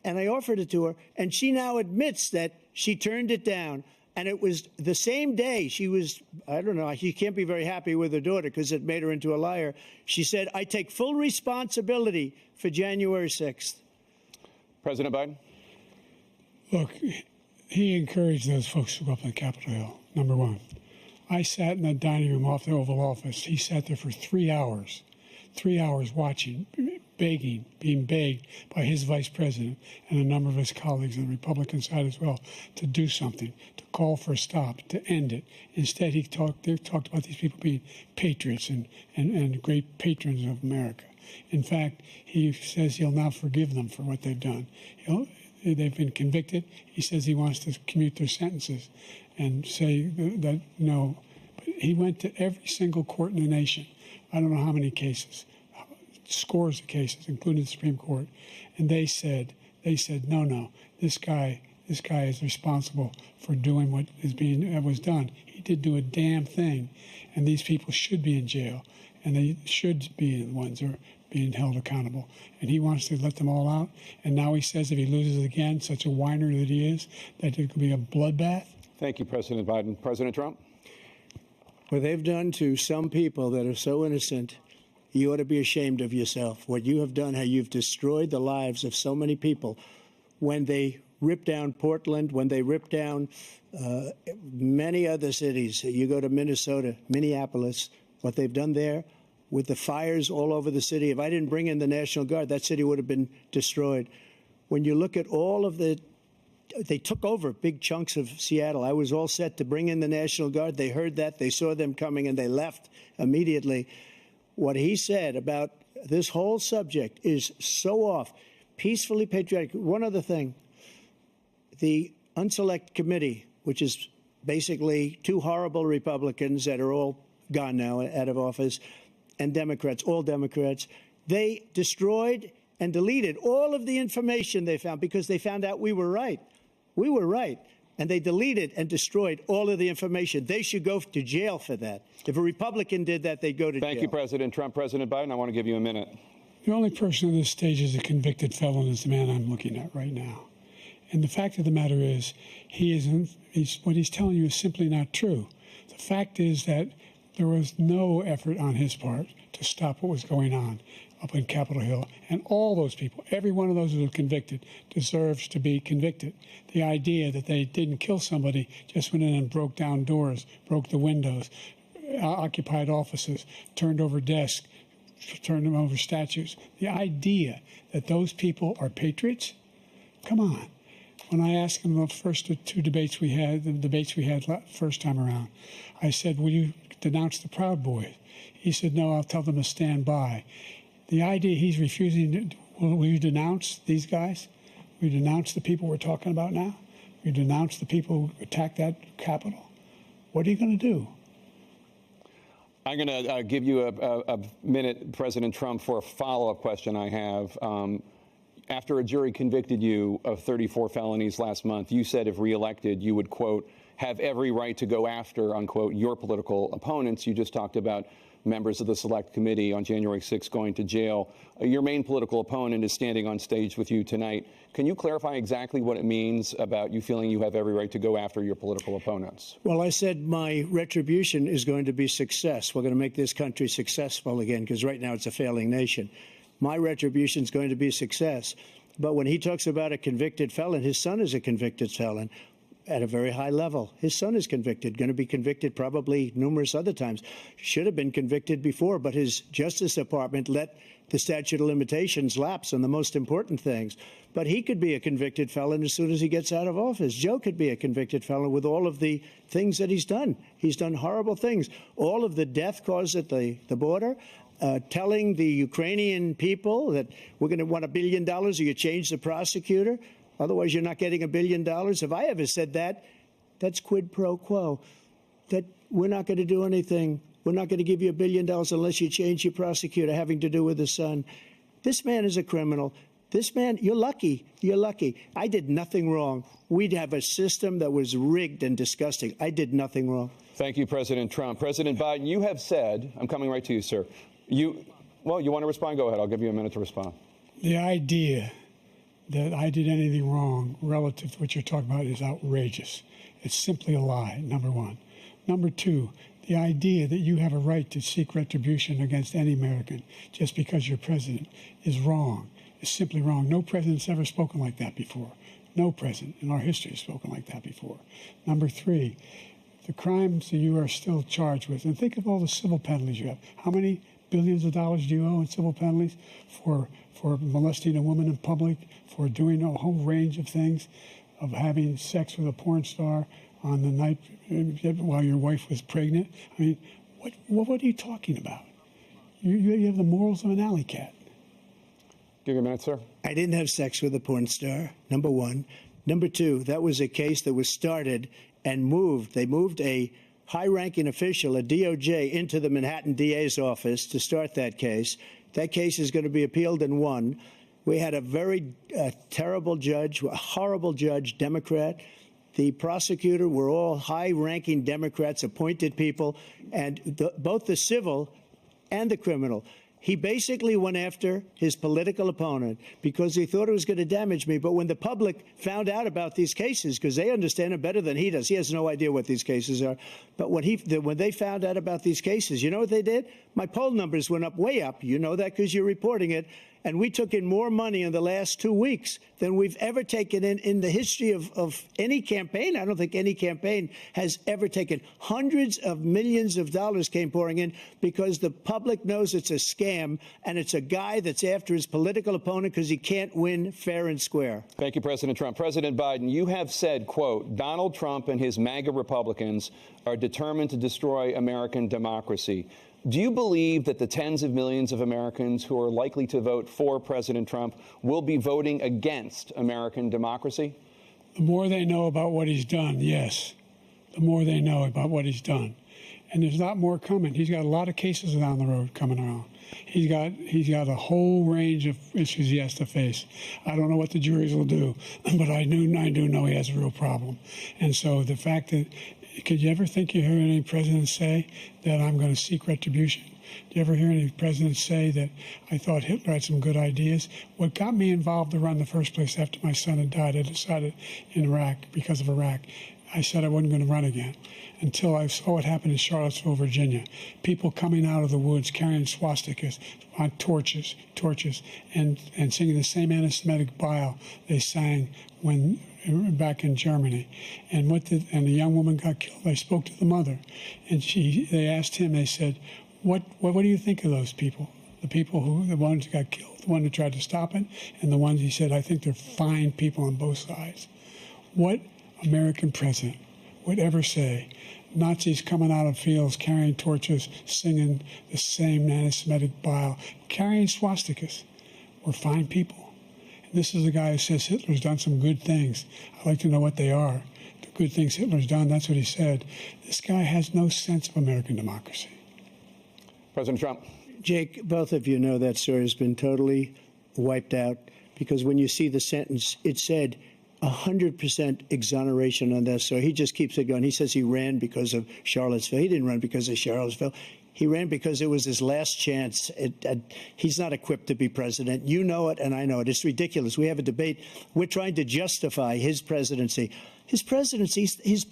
And I offered it to her. And she now admits that she turned it down. And it was the same day she was, I don't know, she can't be very happy with her daughter because it made her into a liar. She said, I take full responsibility for January 6th. President Biden? Look, he encouraged those folks to go up on Capitol Hill, number one. I sat in the dining room off the Oval Office. He sat there for 3 hours watching, begging, being begged by his vice president and a number of his colleagues on the Republican side as well to do something, to call for a stop, to end it. Instead, they talked about these people being patriots and great patrons of America. In fact, he says he'll now forgive them for what they've done. They've been convicted. He says he wants to commute their sentences and say that no. But he went to every single court in the nation. I don't know how many cases, scores of cases, including the Supreme Court. And they said, no, this guy is responsible for doing what was done. He did do a damn thing. And these people should be in jail. And they should be the ones who are being held accountable. And he wants to let them all out. And now he says if he loses again, such a whiner that he is, that it could be a bloodbath. Thank you, President Biden. President Trump? What they've done to some people that are so innocent, you ought to be ashamed of yourself. What you have done, how you've destroyed the lives of so many people. When they ripped down Portland, when they ripped down many other cities, you go to Minnesota, Minneapolis, what they've done there, with the fires all over the city. If I didn't bring in the National Guard, that city would have been destroyed. When you look at all of they took over big chunks of Seattle. I was all set to bring in the National Guard. They heard that. They saw them coming, and they left immediately. What he said about this whole subject is so off. Peacefully patriotic. One other thing. The Unselect Committee, which is basically two horrible Republicans that are all gone now, out of office, and Democrats, all Democrats, they destroyed and deleted all of the information they found because they found out we were right. We were right. And they deleted and destroyed all of the information. They should go to jail for that. If a Republican did that, they'd go to jail. Thank you, President Trump. President Biden, I want to give you a minute. The only person on this stage is a convicted felon is the man I'm looking at right now. And the fact of the matter is, what he's telling you is simply not true. The fact is that there was no effort on his part to stop what was going on up in Capitol Hill. And all those people, every one of those who were convicted, deserves to be convicted. The idea that they didn't kill somebody, just went in and broke down doors, broke the windows, occupied offices, turned over desks, turned over statues. The idea that those people are patriots? Come on. When I asked him the first two debates we had, first time around, I said, will you denounce the Proud Boys? He said, no, I'll tell them to stand by. The idea he's refusing, will you denounce these guys? Will you denounce the people we're talking about now? Will you denounce the people who attacked that Capitol? What are you going to do? I'm going to give you a minute, President Trump, for a follow-up question I have. After a jury convicted you of 34 felonies last month, you said if reelected, you would, quote, have every right to go after, unquote, your political opponents. You just talked about members of the Select Committee on January 6th going to jail. Your main political opponent is standing on stage with you tonight. Can you clarify exactly what it means about you feeling you have every right to go after your political opponents? Well, I said my retribution is going to be success. We're going to make this country successful again, because right now it's a failing nation. My retribution is going to be success. But when he talks about a convicted felon, his son is a convicted felon at a very high level. His son is convicted, going to be convicted probably numerous other times. Should have been convicted before, but his Justice Department let the statute of limitations lapse on the most important things. But he could be a convicted felon as soon as he gets out of office. Joe could be a convicted felon with all of the things that he's done. He's done horrible things. All of the death caused at the border, telling the Ukrainian people that we're going to want $1 billion or you change the prosecutor. Otherwise, you're not getting $1 billion. If I ever said that, that's quid pro quo. That we're not going to do anything. We're not going to give you $1 billion unless you change your prosecutor, having to do with his son. This man is a criminal. This man, you're lucky. You're lucky. I did nothing wrong. We'd have a system that was rigged and disgusting. I did nothing wrong. Thank you, President Trump. President Biden, you have said, I'm coming right to you, sir. Well, you want to respond? Go ahead. I'll give you a minute to respond. The idea that I did anything wrong relative to what you're talking about is outrageous. It's simply a lie, number one. Number two, the idea that you have a right to seek retribution against any American just because you're president is wrong. It's simply wrong. No president's ever spoken like that before. No president in our history has spoken like that before. Number three, the crimes that you are still charged with, and think of all the civil penalties you have. How many billions of dollars do you owe in civil penalties for molesting a woman in public, for doing a whole range of things, of having sex with a porn star on the night while your wife was pregnant? I mean, what are you talking about? You have the morals of an alley cat. Give you a minute, sir. I didn't have sex with a porn star, number one. Number two, that was a case that was started and moved. They moved a high-ranking official, a DOJ, into the Manhattan DA's office to start that case. That case is going to be appealed and won. We had a very terrible judge, a horrible judge, Democrat. The prosecutor were all high-ranking Democrats, appointed people, and both the civil and the criminal. He basically went after his political opponent because he thought it was going to damage me. But when the public found out about these cases, because they understand it better than he does, he has no idea what these cases are. But when they found out about these cases, you know what they did? My poll numbers went up, way up. You know that because you're reporting it. And we took in more money in the last 2 weeks than we've ever taken in the history of any campaign. I don't think any campaign has ever taken. Hundreds of millions of dollars came pouring in because the public knows it's a scam and it's a guy that's after his political opponent because he can't win fair and square. Thank you, President Trump. President Biden, you have said, quote, Donald Trump and his MAGA Republicans are determined to destroy American democracy. Do you believe that the tens of millions of Americans who are likely to vote for President Trump will be voting against American democracy? The more they know about what he's done, yes. The more they know about what he's done. And there's a lot more coming. He's got a lot of cases down the road coming around. He's got a whole range of issues he has to face. I don't know what the juries will do, but I do know he has a real problem. And so the fact that, could you ever think you heard any president say that I'm going to seek retribution? Do you ever hear any president say that I thought Hitler had some good ideas? What got me involved to run in the first place after my son had died, I decided in Iraq, because of Iraq, I said I wasn't going to run again until I saw what happened in Charlottesville, Virginia. People coming out of the woods carrying swastikas on torches, and singing the same anti-Semitic bile they sang when back in Germany. And the young woman got killed. I spoke to the mother, and they asked him, they said, what do you think of those people? The people the ones who got killed, the one who tried to stop it, and the ones he said, I think they're fine people on both sides. What American president would ever say Nazis coming out of fields carrying torches, singing the same anti-Semitic bile, carrying swastikas were fine people? And this is the guy who says Hitler's done some good things. I'd like to know what they are. The good things Hitler's done, that's what he said. This guy has no sense of American democracy. President Trump. Jake, both of you know that story has been totally wiped out, because when you see the sentence, it said 100% exoneration on that. So he just keeps it going. He says he ran because of Charlottesville. He didn't run because of Charlottesville. He ran because it was his last chance. He's not equipped to be president. You know it, and I know it. It's ridiculous. We have a debate. We're trying to justify his presidency. His presidency is,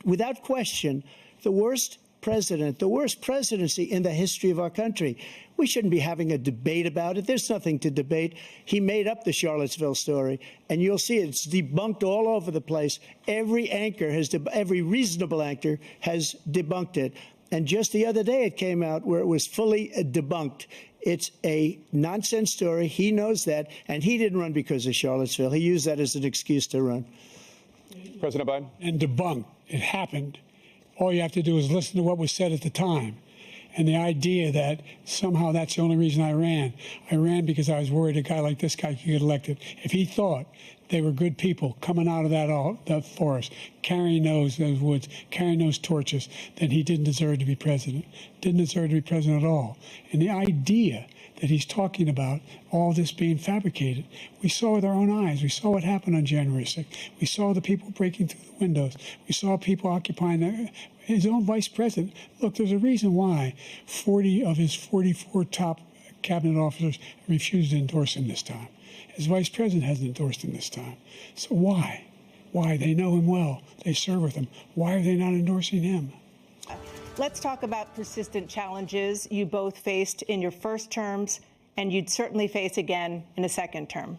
without question, the worst president, the worst presidency in the history of our country. We shouldn't be having a debate about it. There's nothing to debate. He made up the Charlottesville story, and you'll see it's debunked all over the place. Every reasonable anchor has debunked it. And just the other day it came out where it was fully debunked. It's a nonsense story. He knows that, and he didn't run because of Charlottesville. He used that as an excuse to run. President Biden. And debunked. It happened. All you have to do is listen to what was said at the time. And the idea that somehow that's the only reason I ran because I was worried a guy like this guy could get elected. If he thought they were good people coming out of that forest, carrying those woods, carrying those torches, then he didn't deserve to be president. Didn't deserve to be president at all. And the idea that he's talking about all this being fabricated, we saw with our own eyes. We saw what happened on January 6th. We saw the people breaking through the windows. We saw people occupying his own vice president. Look, there's a reason why 40 of his 44 top cabinet officers refused to endorse him this time. His vice president hasn't endorsed him this time. So why? Why? They know him well. They serve with him. Why are they not endorsing him? Let's talk about persistent challenges you both faced in your first terms, and you'd certainly face again in a second term.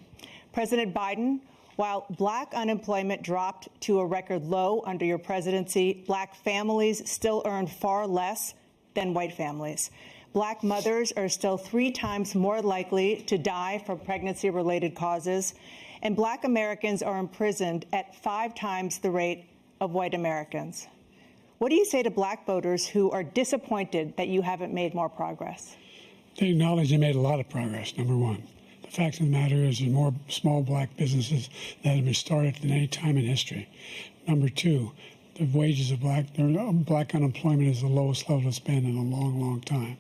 President Biden, while black unemployment dropped to a record low under your presidency, black families still earn far less than white families. Black mothers are still 3 times more likely to die from pregnancy-related causes, and black Americans are imprisoned at 5 times the rate of white Americans. What do you say to black voters who are disappointed that you haven't made more progress? They acknowledge they made a lot of progress, number one. The fact of the matter is there's more small black businesses that have been started than any time in history. Number two, the wages of black unemployment is the lowest level it's been in a long, long time.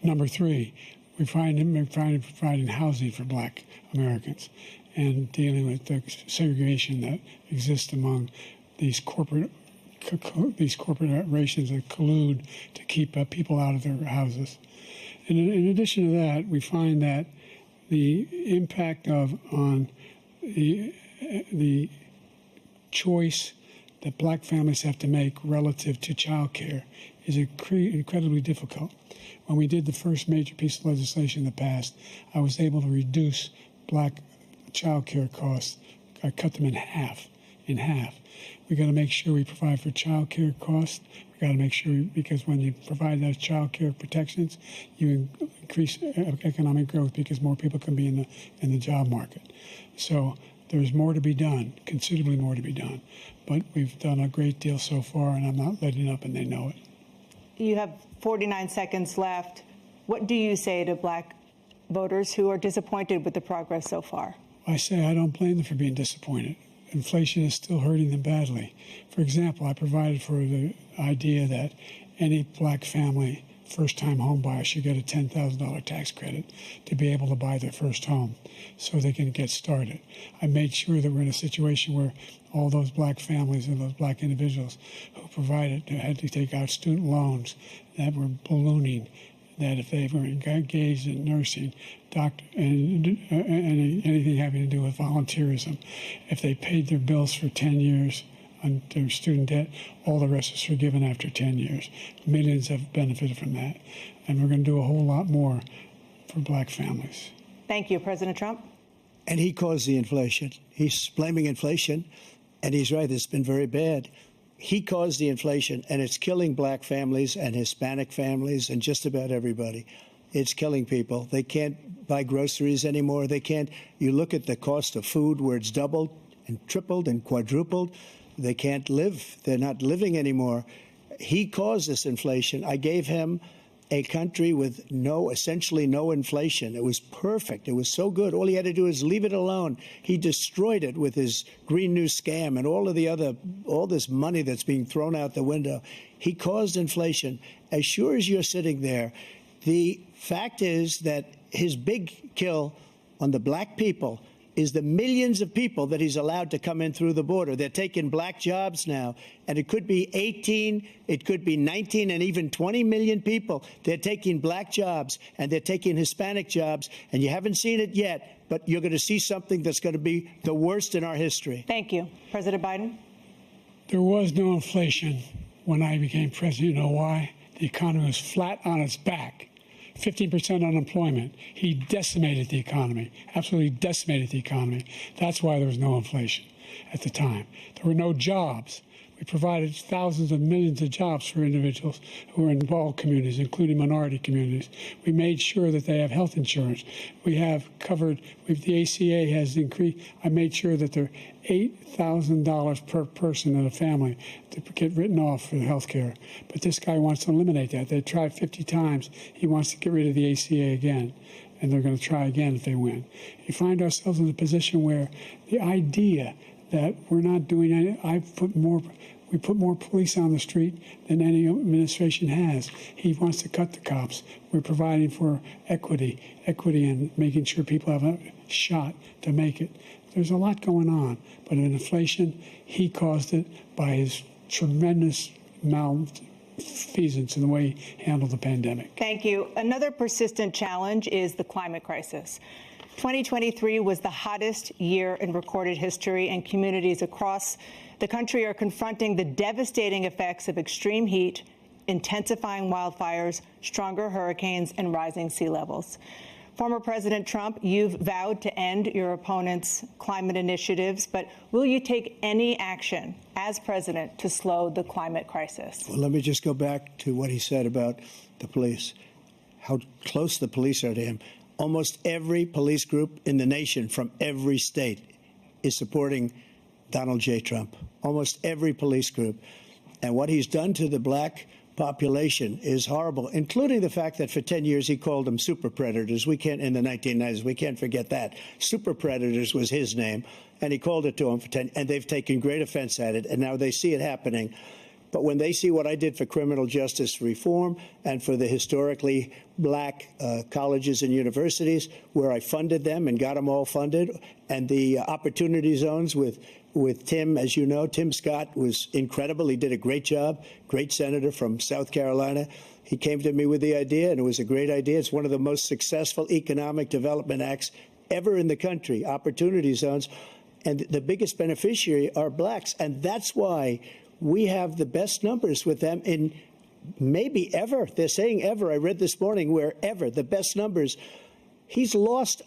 Number three, we're providing housing for black Americans and dealing with the segregation that exists among these corporations that collude to keep people out of their houses. And in addition to that, we find that the impact on the choice that black families have to make relative to child care is incredibly difficult. When we did the first major piece of legislation in the past, I was able to reduce black child care costs. I cut them in half. We got to make sure we provide for child care costs. We got to make sure, because when you provide those child care protections, you increase economic growth because more people can be in the job market. So there's more to be done, considerably more to be done. But we've done a great deal so far, and I'm not letting up, and they know it. You have 49 seconds left. What do you say to black voters who are disappointed with the progress so far? I say I don't blame them for being disappointed. Inflation is still hurting them badly. For example, I provided for the idea that any black family, first-time home buyer, should get a $10,000 tax credit to be able to buy their first home so they can get started. I made sure that we're in a situation where all those black families and those black individuals who had to take out student loans that were ballooning, that if they were engaged in nursing, doctor, and anything having to do with volunteerism, if they paid their bills for 10 years on their student debt, all the rest is forgiven after 10 years. Millions have benefited from that. And we're going to do a whole lot more for black families. Thank you, President Trump. And he caused the inflation. He's blaming inflation. And he's right, it's been very bad. He caused the inflation, and it's killing black families and Hispanic families and just about everybody. It's killing people. They can't buy groceries anymore. They can't. You look at the cost of food where it's doubled and tripled and quadrupled. They can't live. They're not living anymore. He caused this inflation. I gave him a country with essentially no inflation. It was perfect. It was so good. All he had to do is leave it alone. He destroyed it with his Green New scam and all this money that's being thrown out the window. He caused inflation. As sure as you're sitting there, the fact is that his big kill on the black people is the millions of people that he's allowed to come in through the border. They're taking black jobs now, and it could be 18, it could be 19, and even 20 million people. They're taking black jobs, and they're taking Hispanic jobs, and you haven't seen it yet, but you're going to see something that's going to be the worst in our history. Thank you. President Biden? There was no inflation when I became president. You know why? The economy was flat on its back. 15% unemployment. He decimated the economy, absolutely decimated the economy. That's why there was no inflation at the time. There were no jobs. We provided thousands of millions of jobs for individuals who are in all communities, including minority communities. We made sure that they have health insurance. We have covered, the ACA has increased. I made sure that they're $8,000 per person in a family to get written off for health care. But this guy wants to eliminate that. They tried 50 times. He wants to get rid of the ACA again, and they're going to try again if they win. You find ourselves in a position where the idea that we're not doing anything, we put more police on the street than any administration has. He wants to cut the cops. We're providing for equity and making sure people have a shot to make it. There's a lot going on, but in inflation, he caused it by his tremendous malfeasance in the way he handled the pandemic. Thank you. Another persistent challenge is the climate crisis. 2023 was the hottest year in recorded history, and communities across the country are confronting the devastating effects of extreme heat, intensifying wildfires, stronger hurricanes, and rising sea levels. Former President Trump, you've vowed to end your opponent's climate initiatives, but will you take any action as president to slow the climate crisis? Well, let me just go back to what he said about the police, how close the police are to him. Almost every police group in the nation from every state is supporting Donald J. Trump, almost every police group. And what he's done to the black population is horrible, including the fact that for 10 years he called them super predators. We can't, in the 1990s, we can't forget that. Super predators was his name, and he called it to them for 10, and they've taken great offense at it, and now they see it happening. But when they see what I did for criminal justice reform and for the historically black colleges and universities, where I funded them and got them all funded, and the opportunity zones with Tim, as you know, Tim Scott was incredible. He did a great job, great senator from South Carolina. He came to me with the idea, and it was a great idea. It's one of the most successful economic development acts ever in the country, opportunity zones. And the biggest beneficiary are blacks. And that's why we have the best numbers with them in maybe ever. They're saying ever. I read this morning where ever, the best numbers. He's lost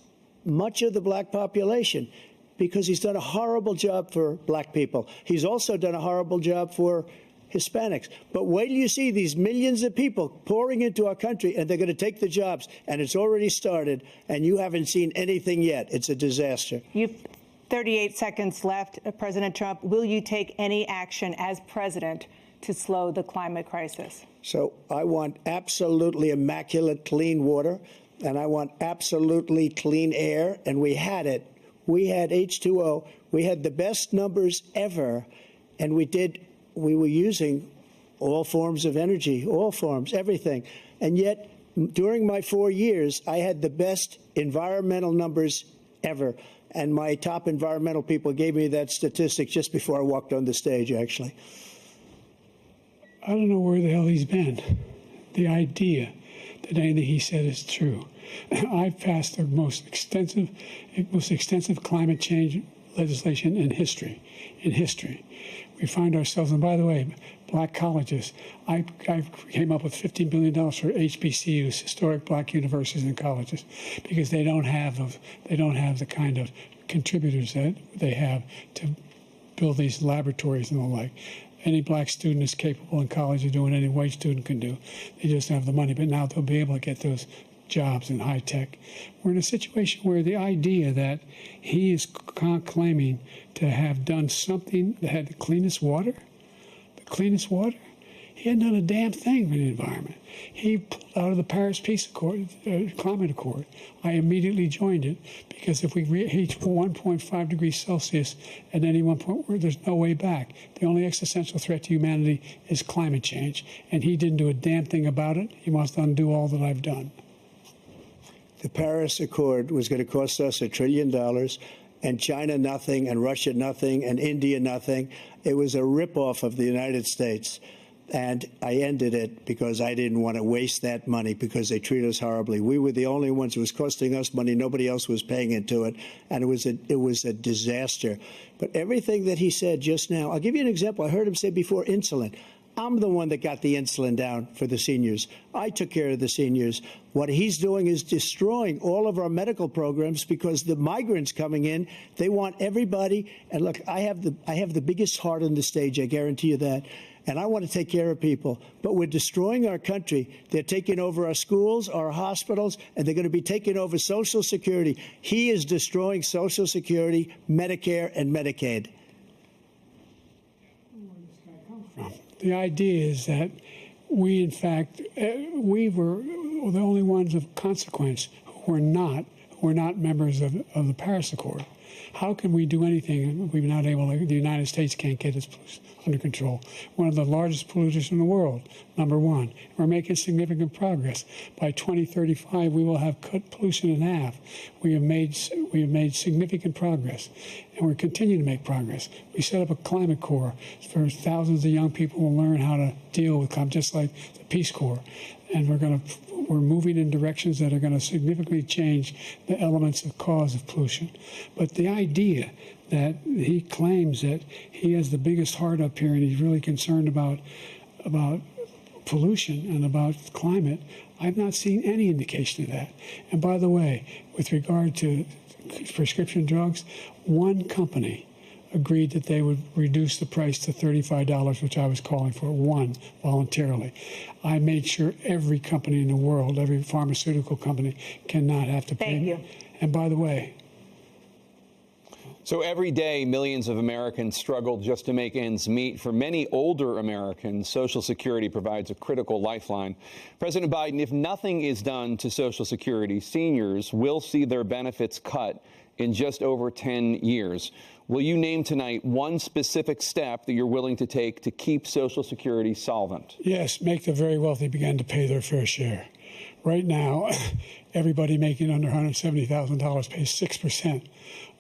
much of the black population because he's done a horrible job for black people. He's also done a horrible job for Hispanics. But wait till you see these millions of people pouring into our country, and they're going to take the jobs. And it's already started, and you haven't seen anything yet. It's a disaster. You've 38 seconds left. President Trump, will you take any action as president to slow the climate crisis? So I want absolutely immaculate clean water, and I want absolutely clean air, and we had it. We had H2O. We had the best numbers ever, and we were using all forms of energy, all forms, everything. And yet, during my 4 years, I had the best environmental numbers ever. And my top environmental people gave me that statistic just before I walked on the stage, actually. I don't know where the hell he's been. The idea that anything he said is true. I've passed the most extensive climate change legislation in history. We find ourselves, and by the way, black colleges. I came up with $15 billion for HBCUs, historic black universities and colleges, because they don't have the kind of contributors that they have to build these laboratories and the like. Any black student is capable in college of doing any white student can do. They just don't have the money. But now they'll be able to get those jobs in high tech. We're in a situation where the idea that he is claiming to have done something that had the cleanest water, he hadn't done a damn thing for the environment. He pulled out of the Paris Climate Accord. I immediately joined it because if we reach 1.5 degrees Celsius at any one point, there's no way back. The only existential threat to humanity is climate change, and he didn't do a damn thing about it. He wants to undo all that I've done. The Paris Accord was going to cost us $1 trillion, and China nothing, and Russia nothing, and India nothing. It was a ripoff of the United States. And I ended it because I didn't want to waste that money because they treat us horribly. We were the only ones. It was costing us money. Nobody else was paying into it. And it was a disaster. But everything that he said just now, I'll give you an example. I heard him say before insulin. I'm the one that got the insulin down for the seniors. I took care of the seniors. What he's doing is destroying all of our medical programs because the migrants coming in, they want everybody. And look, I have the biggest heart on the stage. I guarantee you that. And I want to take care of people. But we're destroying our country. They're taking over our schools, our hospitals, and they're going to be taking over Social Security. He is destroying Social Security, Medicare, and Medicaid. The idea is that we, in fact, we were the only ones of consequence who were not members of the Paris Accord. How can we do anything if we're not able to? The United States can't get its pollution under control. One of the largest polluters in the world, number one. We're making significant progress. By 2035, we will have cut pollution in half. We have made significant progress, and we're continuing to make progress. We set up a climate corps for thousands of young people who learn how to deal with climate, just like the Peace Corps. And we're moving in directions that are going to significantly change the elements of cause of pollution. But the idea that he claims that he has the biggest heart up here and he's really concerned about pollution and about climate, I've not seen any indication of that. And by the way, with regard to prescription drugs, one company agreed that they would reduce the price to $35, which I was calling for, one, voluntarily. I made sure every company in the world, every pharmaceutical company, cannot have to pay. Thank you. And by the way, so every day, millions of Americans struggle just to make ends meet. For many older Americans, Social Security provides a critical lifeline. President Biden, if nothing is done to Social Security, seniors will see their benefits cut in just over 10 years. Will you name tonight one specific step that you're willing to take to keep Social Security solvent? Yes, make the very wealthy begin to pay their fair share. Right now, everybody making under $170,000 pays 6%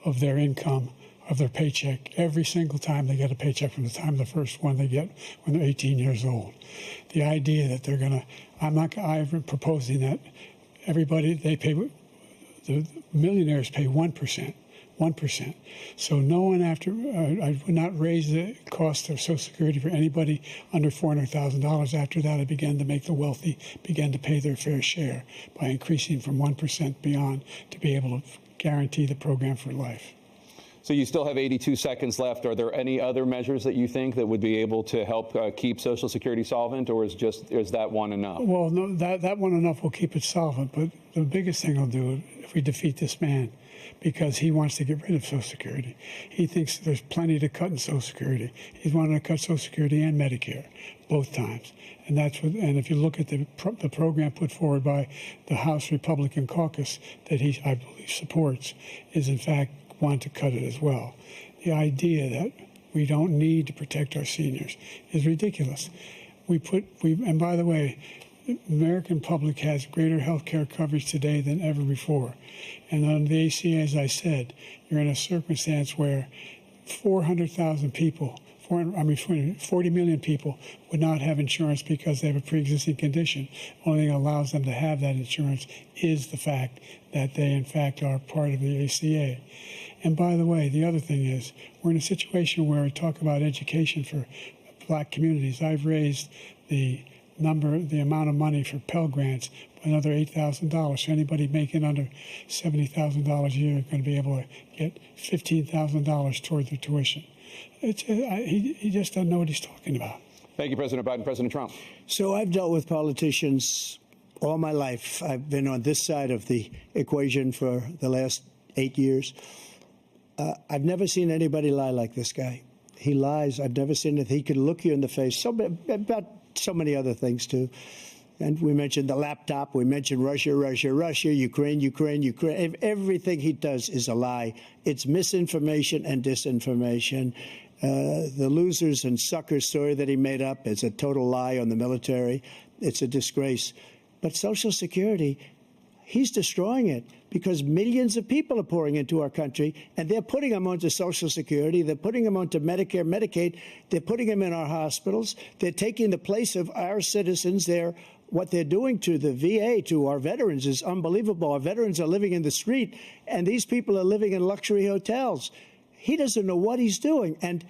of their income, of their paycheck, every single time they get a paycheck from the time the first one they get when they're 18 years old. The idea that they're going to, I'm proposing that everybody, the millionaires pay 1%. 1%. So no one I would not raise the cost of Social Security for anybody under $400,000. After that, I began to make the wealthy begin to pay their fair share by increasing from 1% beyond to be able to guarantee the program for life. So you still have 82 seconds left. Are there any other measures that you think that would be able to help keep Social Security solvent, or is that one enough? Well, no, that one enough will keep it solvent. But the biggest thing I'll do if we defeat this man, because he wants to get rid of Social Security. He thinks there's plenty to cut in Social Security. He's wanted to cut Social Security and Medicare both times. And and if you look at the program put forward by the House Republican caucus that I believe supports, is in fact want to cut it as well. The idea that we don't need to protect our seniors is ridiculous. And by the way, the American public has greater health care coverage today than ever before. And on the ACA, as I said, you're in a circumstance where 400,000 people, 40 million people would not have insurance because they have a pre-existing condition. The only thing that allows them to have that insurance is the fact that they, in fact, are part of the ACA. And by the way, the other thing is we're in a situation where we talk about education for black communities. I've raised the amount of money for Pell Grants by another $8,000. So anybody making under $70,000 a year is going to be able to get $15,000 toward their tuition. He just doesn't know what he's talking about. Thank you, President Biden. President Trump. So I've dealt with politicians all my life. I've been on this side of the equation for the last 8 years. I've never seen anybody lie like this guy. He lies. I've never seen it. He could look you in the face. About so many other things, too. And we mentioned the laptop. We mentioned Russia, Ukraine. Everything he does is a lie. It's misinformation and disinformation. The losers and suckers story that he made up is a total lie on the military. It's a disgrace. But Social Security, he's destroying it because millions of people are pouring into our country, and they're putting them onto Social Security. They're putting them onto Medicare, Medicaid. They're putting them in our hospitals. They're taking the place of our citizens. What they're doing to the VA, to our veterans, is unbelievable. Our veterans are living in the street, and these people are living in luxury hotels. He doesn't know what he's doing, and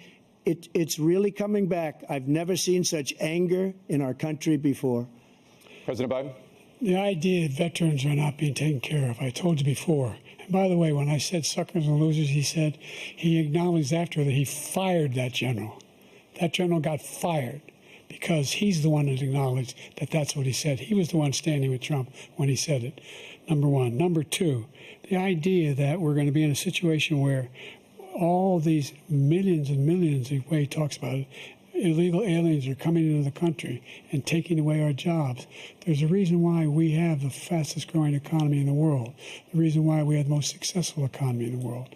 it's really coming back. I've never seen such anger in our country before. President Biden. The idea that veterans are not being taken care of, I told you before. And by the way, when I said suckers and losers, he acknowledged after that he fired that general. That general got fired because he's the one that acknowledged that that's what he said. He was the one standing with Trump when he said it, number one. Number two, the idea that we're going to be in a situation where all these millions and millions, the way he talks about it, illegal aliens are coming into the country and taking away our jobs. There's a reason why we have the fastest growing economy in the world, the reason why we have the most successful economy in the world.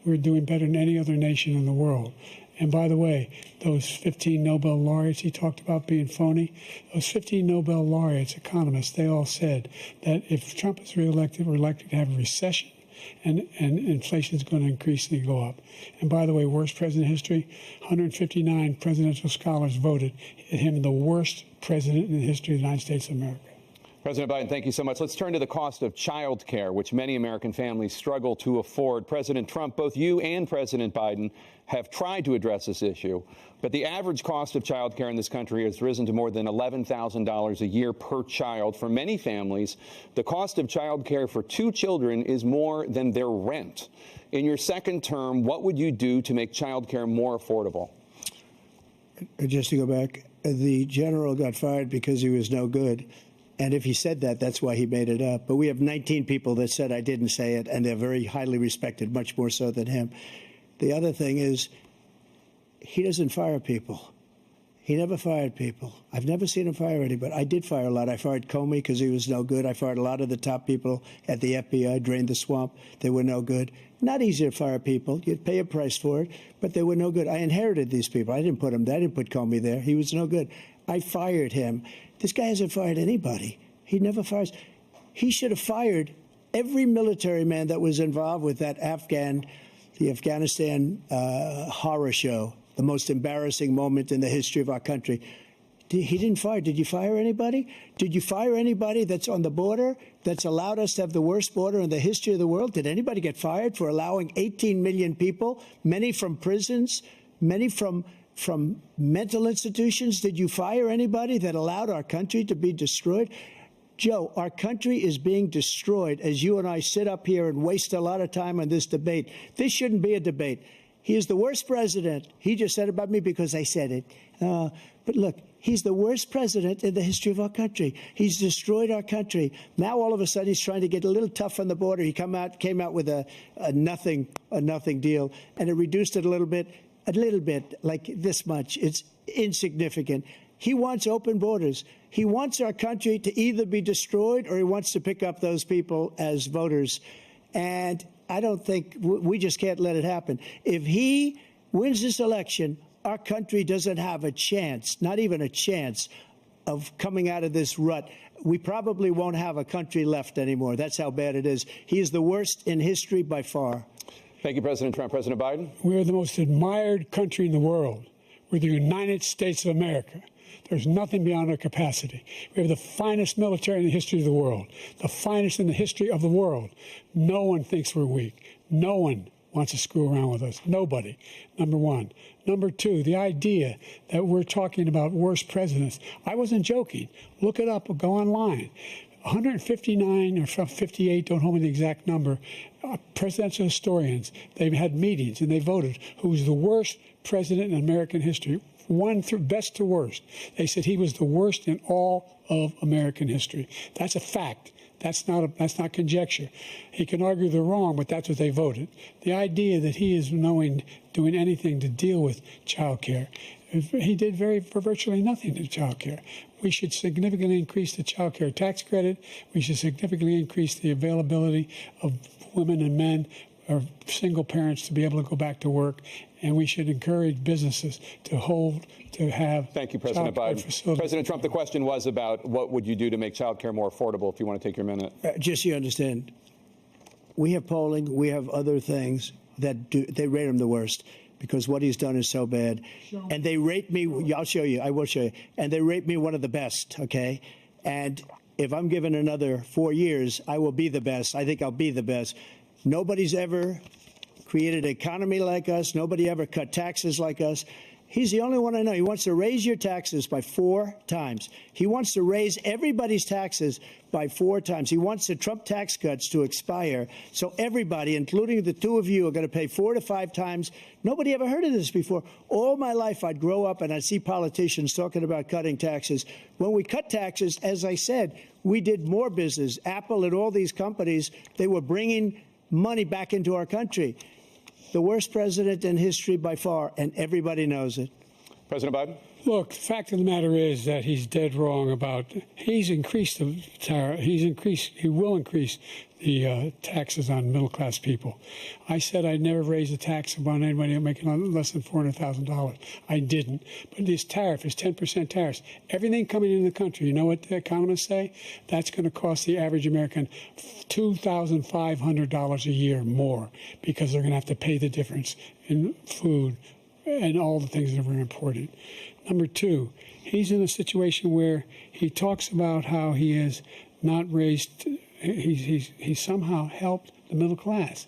We're doing better than any other nation in the world. And by the way, those 15 Nobel laureates he talked about being phony, those 15 Nobel laureates, economists, they all said that if Trump is reelected, we're likely to have a recession. And inflation is going to increasingly go up. And by the way, worst president in history, 159 presidential scholars voted him the worst president in the history of the United States of America. President Biden, thank you so much. Let's turn to the cost of child care, which many American families struggle to afford. President Trump, both you and President Biden have tried to address this issue, but the average cost of child care in this country has risen to more than $11,000 a year per child. For many families, the cost of child care for 2 children is more than their rent. In your second term, what would you do to make child care more affordable? Just to go back, the general got fired because he was no good. And if he said that, that's why he made it up. But we have 19 people that said I didn't say it, and they're very highly respected, much more so than him. The other thing is, he doesn't fire people. He never fired people. I've never seen him fire anybody. I did fire a lot. I fired Comey because he was no good. I fired a lot of the top people at the FBI, drained the swamp. They were no good. Not easy to fire people. You'd pay a price for it, but they were no good. I inherited these people. I didn't put him there. I didn't put Comey there. He was no good. I fired him. This guy hasn't fired anybody. He never fires. He should have fired every military man that was involved with that the Afghanistan horror show, the most embarrassing moment in the history of our country. He didn't fire. Did you fire anybody? Did you fire anybody that's on the border that's allowed us to have the worst border in the history of the world? Did anybody get fired for allowing 18 million people, many from prisons, many from mental institutions? Did you fire anybody that allowed our country to be destroyed? Joe, our country is being destroyed as you and I sit up here and waste a lot of time on this debate. This shouldn't be a debate. He is the worst president. He just said about me because I said it. But look, he's the worst president in the history of our country. He's destroyed our country. Now, all of a sudden, he's trying to get a little tough on the border. He came out with a nothing deal, and it reduced it a little bit, like this much. It's insignificant. He wants open borders. He wants our country to either be destroyed or he wants to pick up those people as voters. And I don't think we just can't let it happen. If he wins this election, our country doesn't have a chance, not even a chance, of coming out of this rut. We probably won't have a country left anymore. That's how bad it is. He is the worst in history by far. Thank you, President Trump. President Biden? We're the most admired country in the world. We're the United States of America. There's nothing beyond our capacity. We have the finest military in the history of the world, the finest in the history of the world. No one thinks we're weak. No one wants to screw around with us. Nobody, number one. Number two, the idea that we're talking about worst presidents. I wasn't joking. Look it up or go online. 159 or 58, don't hold me the exact number, presidential historians. They've had meetings and they voted who's the worst president in American history. One through best to worst. They said he was the worst in all of American history. That's a fact. That's not conjecture. He can argue they're wrong, but that's what they voted. The idea that he is doing anything to deal with child care, he did for virtually nothing to child care. We should significantly increase the child care tax credit. We should significantly increase the availability of women and men or single parents to be able to go back to work. And we should encourage businesses to have. Thank you, President Biden. President Trump, the question was about what would you do to make child care more affordable, if you want to take your minute. Just so you understand, we have polling, we have other things that they rate him the worst because what he's done is so bad. And they rate me, I'll show you, I will show you, and they rate me one of the best, okay? And if I'm given another 4 years, I will be the best. I think I'll be the best. Nobody's ever created an economy like us. Nobody ever cut taxes like us. He's the only one I know. He wants to raise your taxes by 4 times. He wants to raise everybody's taxes by 4 times. He wants the Trump tax cuts to expire. So everybody, including the two of you, are going to pay 4 to 5 times. Nobody ever heard of this before. All my life, I'd grow up and I'd see politicians talking about cutting taxes. When we cut taxes, as I said, we did more business. Apple and all these companies, they were bringing money back into our country. The worst president in history by far, and everybody knows it. President Biden? Look, the fact of the matter is that he's dead wrong about, he's increased the tariff, he will increase the taxes on middle-class people. I said I'd never raise a tax on anybody making less than $400,000. I didn't. But this tariff is 10% tariffs. Everything coming into the country, you know what the economists say? That's going to cost the average American $2,500 a year more because they're going to have to pay the difference in food and all the things that are very important. Number two, he's in a situation where he talks about how he has not raised, he's somehow helped the middle class.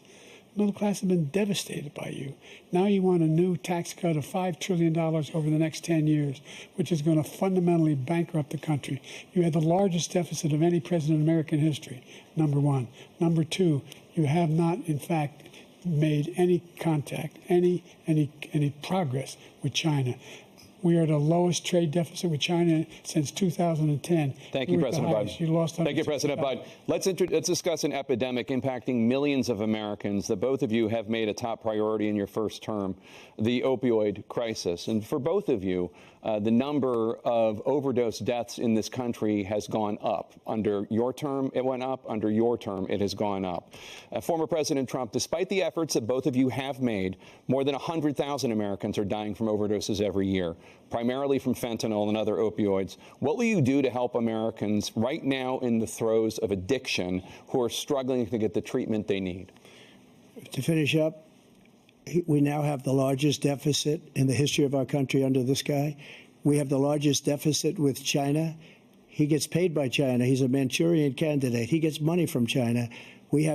The middle class has been devastated by you. Now you want a new tax cut of $5 trillion over the next 10 years, which is going to fundamentally bankrupt the country. You had the largest deficit of any president in American history, number one. Number two, you have not, in fact, made any contact, any progress with China. We are at the lowest trade deficit with China since 2010. Thank you, President Biden. You lost. Thank you, President Biden. Let's discuss an epidemic impacting millions of Americans that both of you have made a top priority in your first term, the opioid crisis. And for both of you, the number of overdose deaths in this country has gone up. Under your term, it went up. Under your term, it has gone up. Former President Trump, despite the efforts that both of you have made, more than 100,000 Americans are dying from overdoses every year, primarily from fentanyl and other opioids. What will you do to help Americans right now in the throes of addiction who are struggling to get the treatment they need? To finish up, we now have the largest deficit in the history of our country under this guy. We have the largest deficit with China. He gets paid by China. He's a Manchurian candidate. He gets money from China.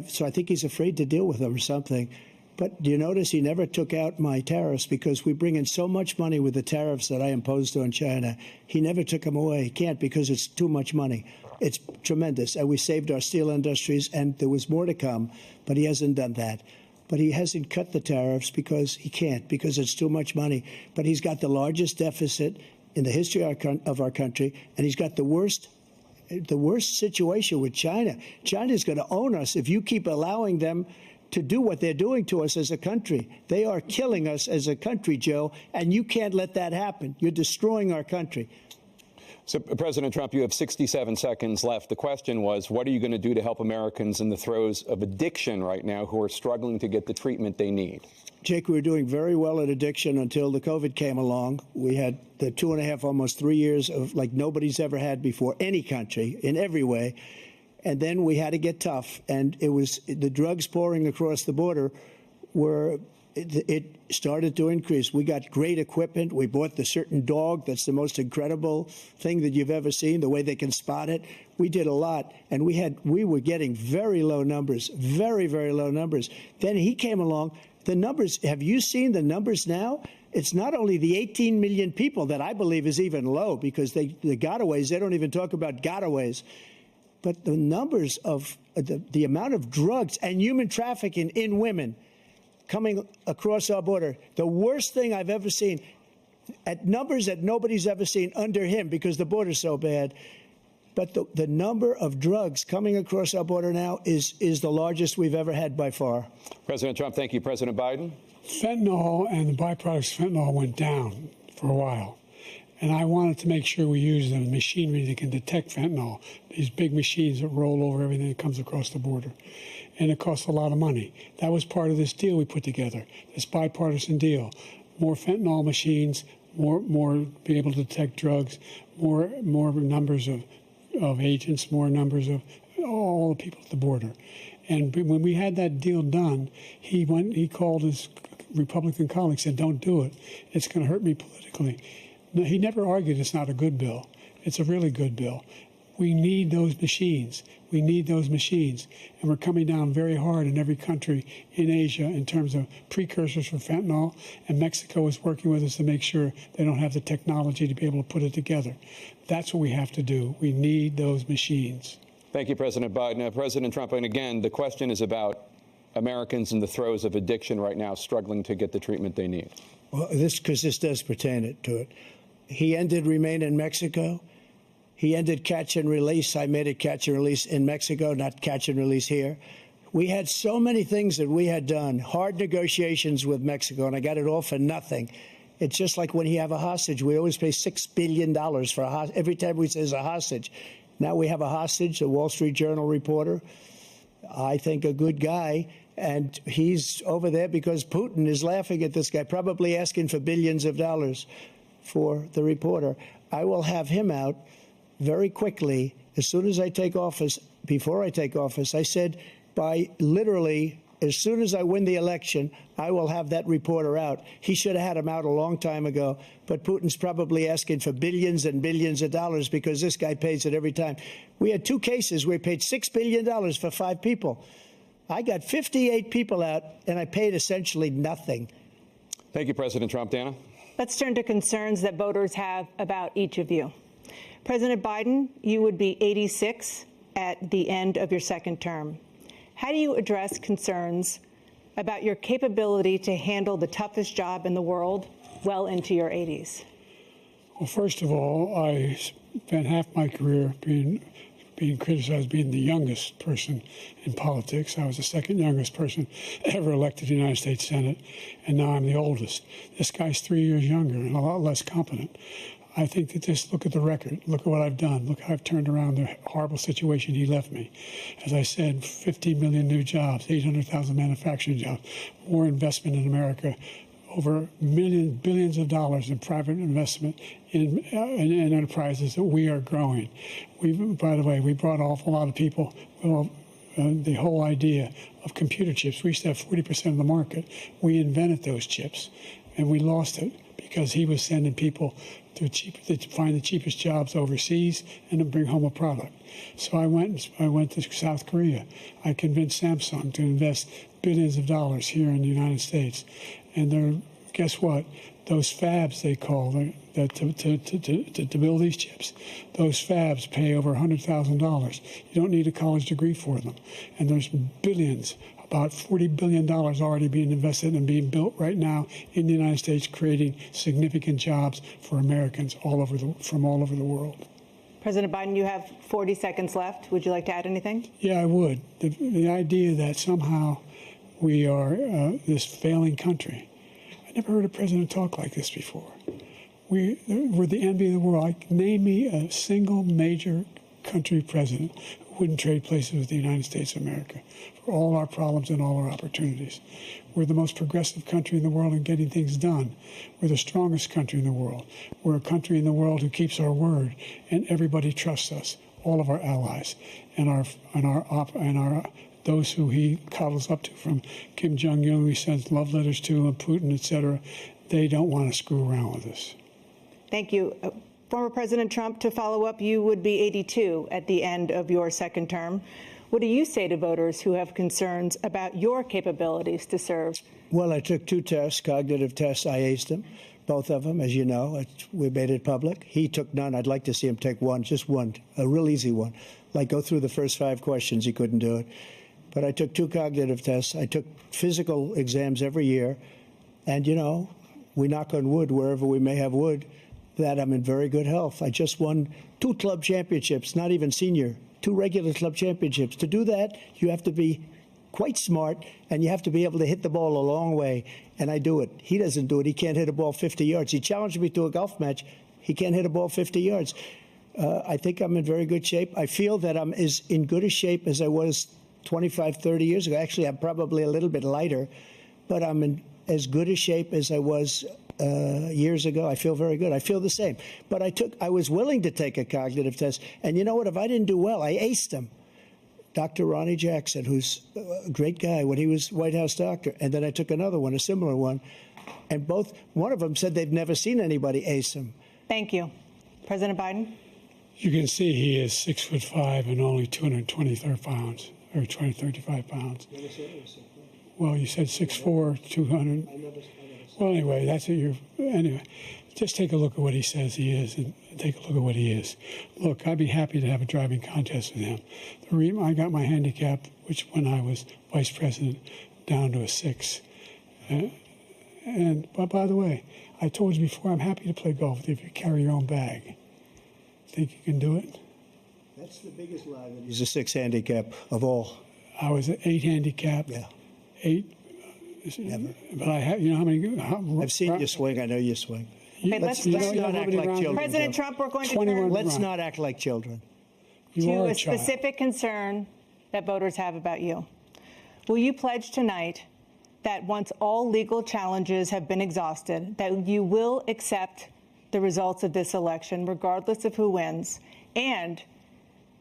So I think he's afraid to deal with them or something. But do you notice he never took out my tariffs because we bring in so much money with the tariffs that I imposed on China. He never took them away. He can't because it's too much money. It's tremendous. And we saved our steel industries, and there was more to come, but he hasn't done that. But he hasn't cut the tariffs because he can't, because it's too much money. But he's got the largest deficit in the history of our country, and he's got the worst situation with China. China's going to own us if you keep allowing them to do what they're doing to us as a country. They are killing us as a country, Joe, and you can't let that happen. You're destroying our country. So, President Trump, you have 67 seconds left. The question was, what are you going to do to help Americans in the throes of addiction right now who are struggling to get the treatment they need? Jake, we were doing very well at addiction until the COVID came along. We had the 2.5, almost 3 years of like nobody's ever had before, any country, in every way. And then we had to get tough. And it was the drugs pouring across the border it started to increase. We got great equipment. We bought the certain dog that's the most incredible thing that you've ever seen, the way they can spot it. We did a lot, and we were getting very low numbers, very, very low numbers. Then he came along. The numbers, have you seen the numbers now? It's not only the 18 million people that I believe is even low because the gotaways, they don't even talk about gotaways. But the numbers of the amount of drugs and human trafficking in women coming across our border, the worst thing I've ever seen, at numbers that nobody's ever seen under him because the border's so bad. But the number of drugs coming across our border now is the largest we've ever had by far. President Trump, thank you. President Biden? Fentanyl and the byproducts of fentanyl went down for a while. And I wanted to make sure we use the machinery that can detect fentanyl, these big machines that roll over everything that comes across the border. And it costs a lot of money. That was part of this deal we put together, this bipartisan deal. More fentanyl machines, more be able to detect drugs, more numbers of agents, more numbers of all the people at the border. And when we had that deal done, he called his Republican colleagues, said, "Don't do it. It's going to hurt me politically." No, he never argued it's not a good bill. It's a really good bill. We need those machines. We need those machines. And we're coming down very hard in every country in Asia in terms of precursors for fentanyl. And Mexico is working with us to make sure they don't have the technology to be able to put it together. That's what we have to do. We need those machines. Thank you, President Biden. President Trump, and again, the question is about Americans in the throes of addiction right now, struggling to get the treatment they need. Well, this does pertain to it. He ended Remain in Mexico. He ended catch and release. I made it catch and release in Mexico, not catch and release here. We had so many things that we had done, hard negotiations with Mexico, and I got it all for nothing. It's just like when you have a hostage. We always pay $6 billion for a hostage. Every time we say there's a hostage. Now we have a hostage, a Wall Street Journal reporter, I think a good guy, and he's over there because Putin is laughing at this guy, probably asking for billions of dollars for the reporter. I will have him out very quickly as soon as I take office. Before I take office, I said by literally as soon as I win the election, I will have that reporter out. He should have had him out a long time ago, but Putin's probably asking for billions and billions of dollars because this guy pays it every time. We had 2 cases where he paid $6 billion for 5 people. I got 58 people out, and I paid essentially nothing. Thank you, President Trump. Dana? Let's turn to concerns that voters have about each of you. President Biden, you would be 86 at the end of your second term. How do you address concerns about your capability to handle the toughest job in the world well into your 80s? Well, first of all, I spent half my career being criticized being the youngest person in politics. I was the second youngest person ever elected to the United States Senate, and now I'm the oldest. This guy's 3 years younger and a lot less competent. I think that just look at the record. Look at what I've done. Look how I've turned around the horrible situation he left me. As I said, 50 million new jobs, 800,000 manufacturing jobs, more investment in America, over billions of dollars in private investment in enterprises that we are growing. By the way, we brought an awful lot of people. Well, the whole idea of computer chips, we used to have 40% of the market. We invented those chips, and we lost it because he was sending people to find the cheapest jobs overseas and to bring home a product. So I went to South Korea. I convinced Samsung to invest billions of dollars here in the United States. And guess what? Those fabs, they call to build these chips, those fabs pay over $100,000. You don't need a college degree for them. And there's billions, about $40 billion already being invested and being built right now in the United States, creating significant jobs for Americans from all over the world. President Biden, you have 40 seconds left. Would you like to add anything? Yeah, I would. The idea that somehow we are this failing country. I never heard a president talk like this before. We're the envy of the world. Name me a single major country president who wouldn't trade places with the United States of America for all our problems and all our opportunities. We're the most progressive country in the world in getting things done. We're the strongest country in the world. We're a country in the world who keeps our word, and everybody trusts us, all of our allies, and those who he coddles up to, from Kim Jong-un, he sends love letters to, and Putin, etc. They don't want to screw around with us. Thank you. Former President Trump, to follow up, you would be 82 at the end of your second term. What do you say to voters who have concerns about your capabilities to serve? Well, I took 2 tests, cognitive tests. I aced them. both of them, as you know. We made it public. He took none. I'd like to see him take one, just one, a real easy one. Like go through the first 5 questions. He couldn't do it. But I took 2 cognitive tests. I took physical exams every year. And, you know, we knock on wood wherever we may have wood, that I'm in very good health. I just won 2 club championships, not even senior, 2 regular club championships. To do that, you have to be quite smart, and you have to be able to hit the ball a long way, and I do it. He doesn't do it. He can't hit a ball 50 yards. He challenged me to a golf match. He can't hit a ball 50 yards. I think I'm in very good shape. I feel that I'm as in good a shape as I was 25, 30 years ago. Actually, I'm probably a little bit lighter, but I'm in as good a shape as I was years ago. I feel very good. I feel the same. But I was willing to take a cognitive test, and you know what? If I didn't do well, I aced him. Dr. Ronnie Jackson, who's a great guy when he was White House doctor. And then I took another one, a similar one. And one of them said they've never seen anybody ace him. Thank you. President Biden? You can see he is 6'5" and only 223 pounds, or 235 pounds. Well, you said 6'4", 200. Well, anyway, that's what you're. Anyway, just take a look at what he says he is, and take a look at what he is. Look, I'd be happy to have a driving contest with him. The reason I got my handicap, which when I was vice president, down to a 6. But by the way, I told you before, I'm happy to play golf with you if you carry your own bag. Think you can do it? That's the biggest lie that he's a 6 handicap of all. I was an 8 handicap. Yeah. 8. Never. But I have, you know how many? I've seen you swing. I know you swing. Okay, let's not act like children. President Trump, we're going to turn Let's not act like children. to a specific concern that voters have about you. Will you pledge tonight that once all legal challenges have been exhausted, that you will accept the results of this election, regardless of who wins, and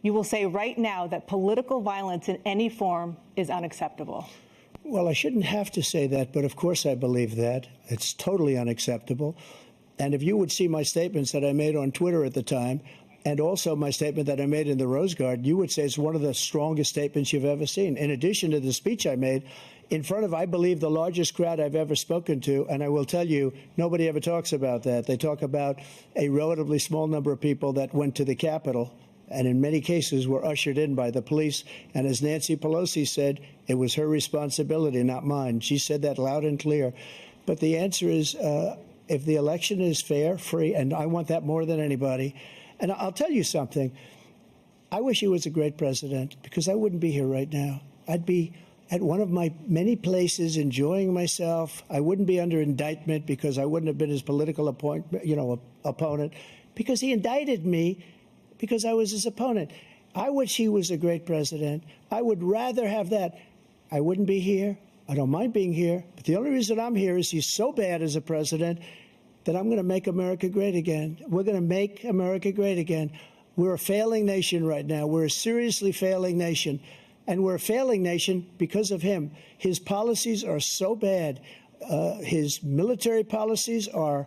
you will say right now that political violence in any form is unacceptable? Well, I shouldn't have to say that, but of course I believe that. It's totally unacceptable. And if you would see my statements that I made on Twitter at the time, and also my statement that I made in the Rose Garden, you would say it's one of the strongest statements you've ever seen. In addition to the speech I made in front of, I believe, the largest crowd I've ever spoken to, and I will tell you, nobody ever talks about that. They talk about a relatively small number of people that went to the Capitol, and in many cases were ushered in by the police. And as Nancy Pelosi said, it was her responsibility, not mine. She said that loud and clear. But the answer is, if the election is fair, free, and I want that more than anybody. And I'll tell you something. I wish he was a great president, because I wouldn't be here right now. I'd be at one of my many places enjoying myself. I wouldn't be under indictment because I wouldn't have been his political opponent, because he indicted me because I was his opponent. I wish he was a great president. I would rather have that. I wouldn't be here. I don't mind being here. But the only reason I'm here is he's so bad as a president that I'm going to make America great again. We're going to make America great again. We're a failing nation right now. We're a seriously failing nation. And we're a failing nation because of him. His policies are so bad. His military policies are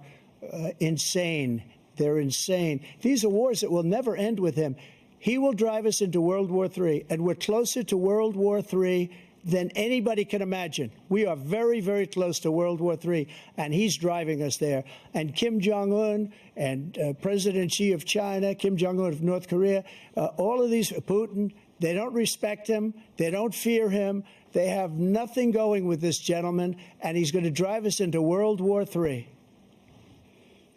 insane. They're insane. These are wars that will never end with him. He will drive us into World War III, and we're closer to World War III than anybody can imagine. We are very, very close to World War III, and he's driving us there. And Kim Jong-un and President Xi of China, Kim Jong-un of North Korea, all of these, Putin, they don't respect him. They don't fear him. They have nothing going with this gentleman, and he's going to drive us into World War III.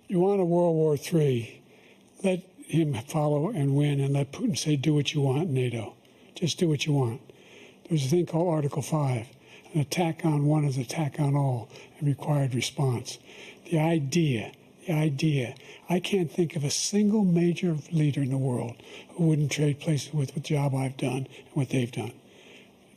You want a World War III, let him follow and win, and let Putin say, do what you want, NATO. Just do what you want. There's a thing called Article 5. An attack on one is an attack on all, and required response. The idea, I can't think of a single major leader in the world who wouldn't trade places with the job I've done and what they've done.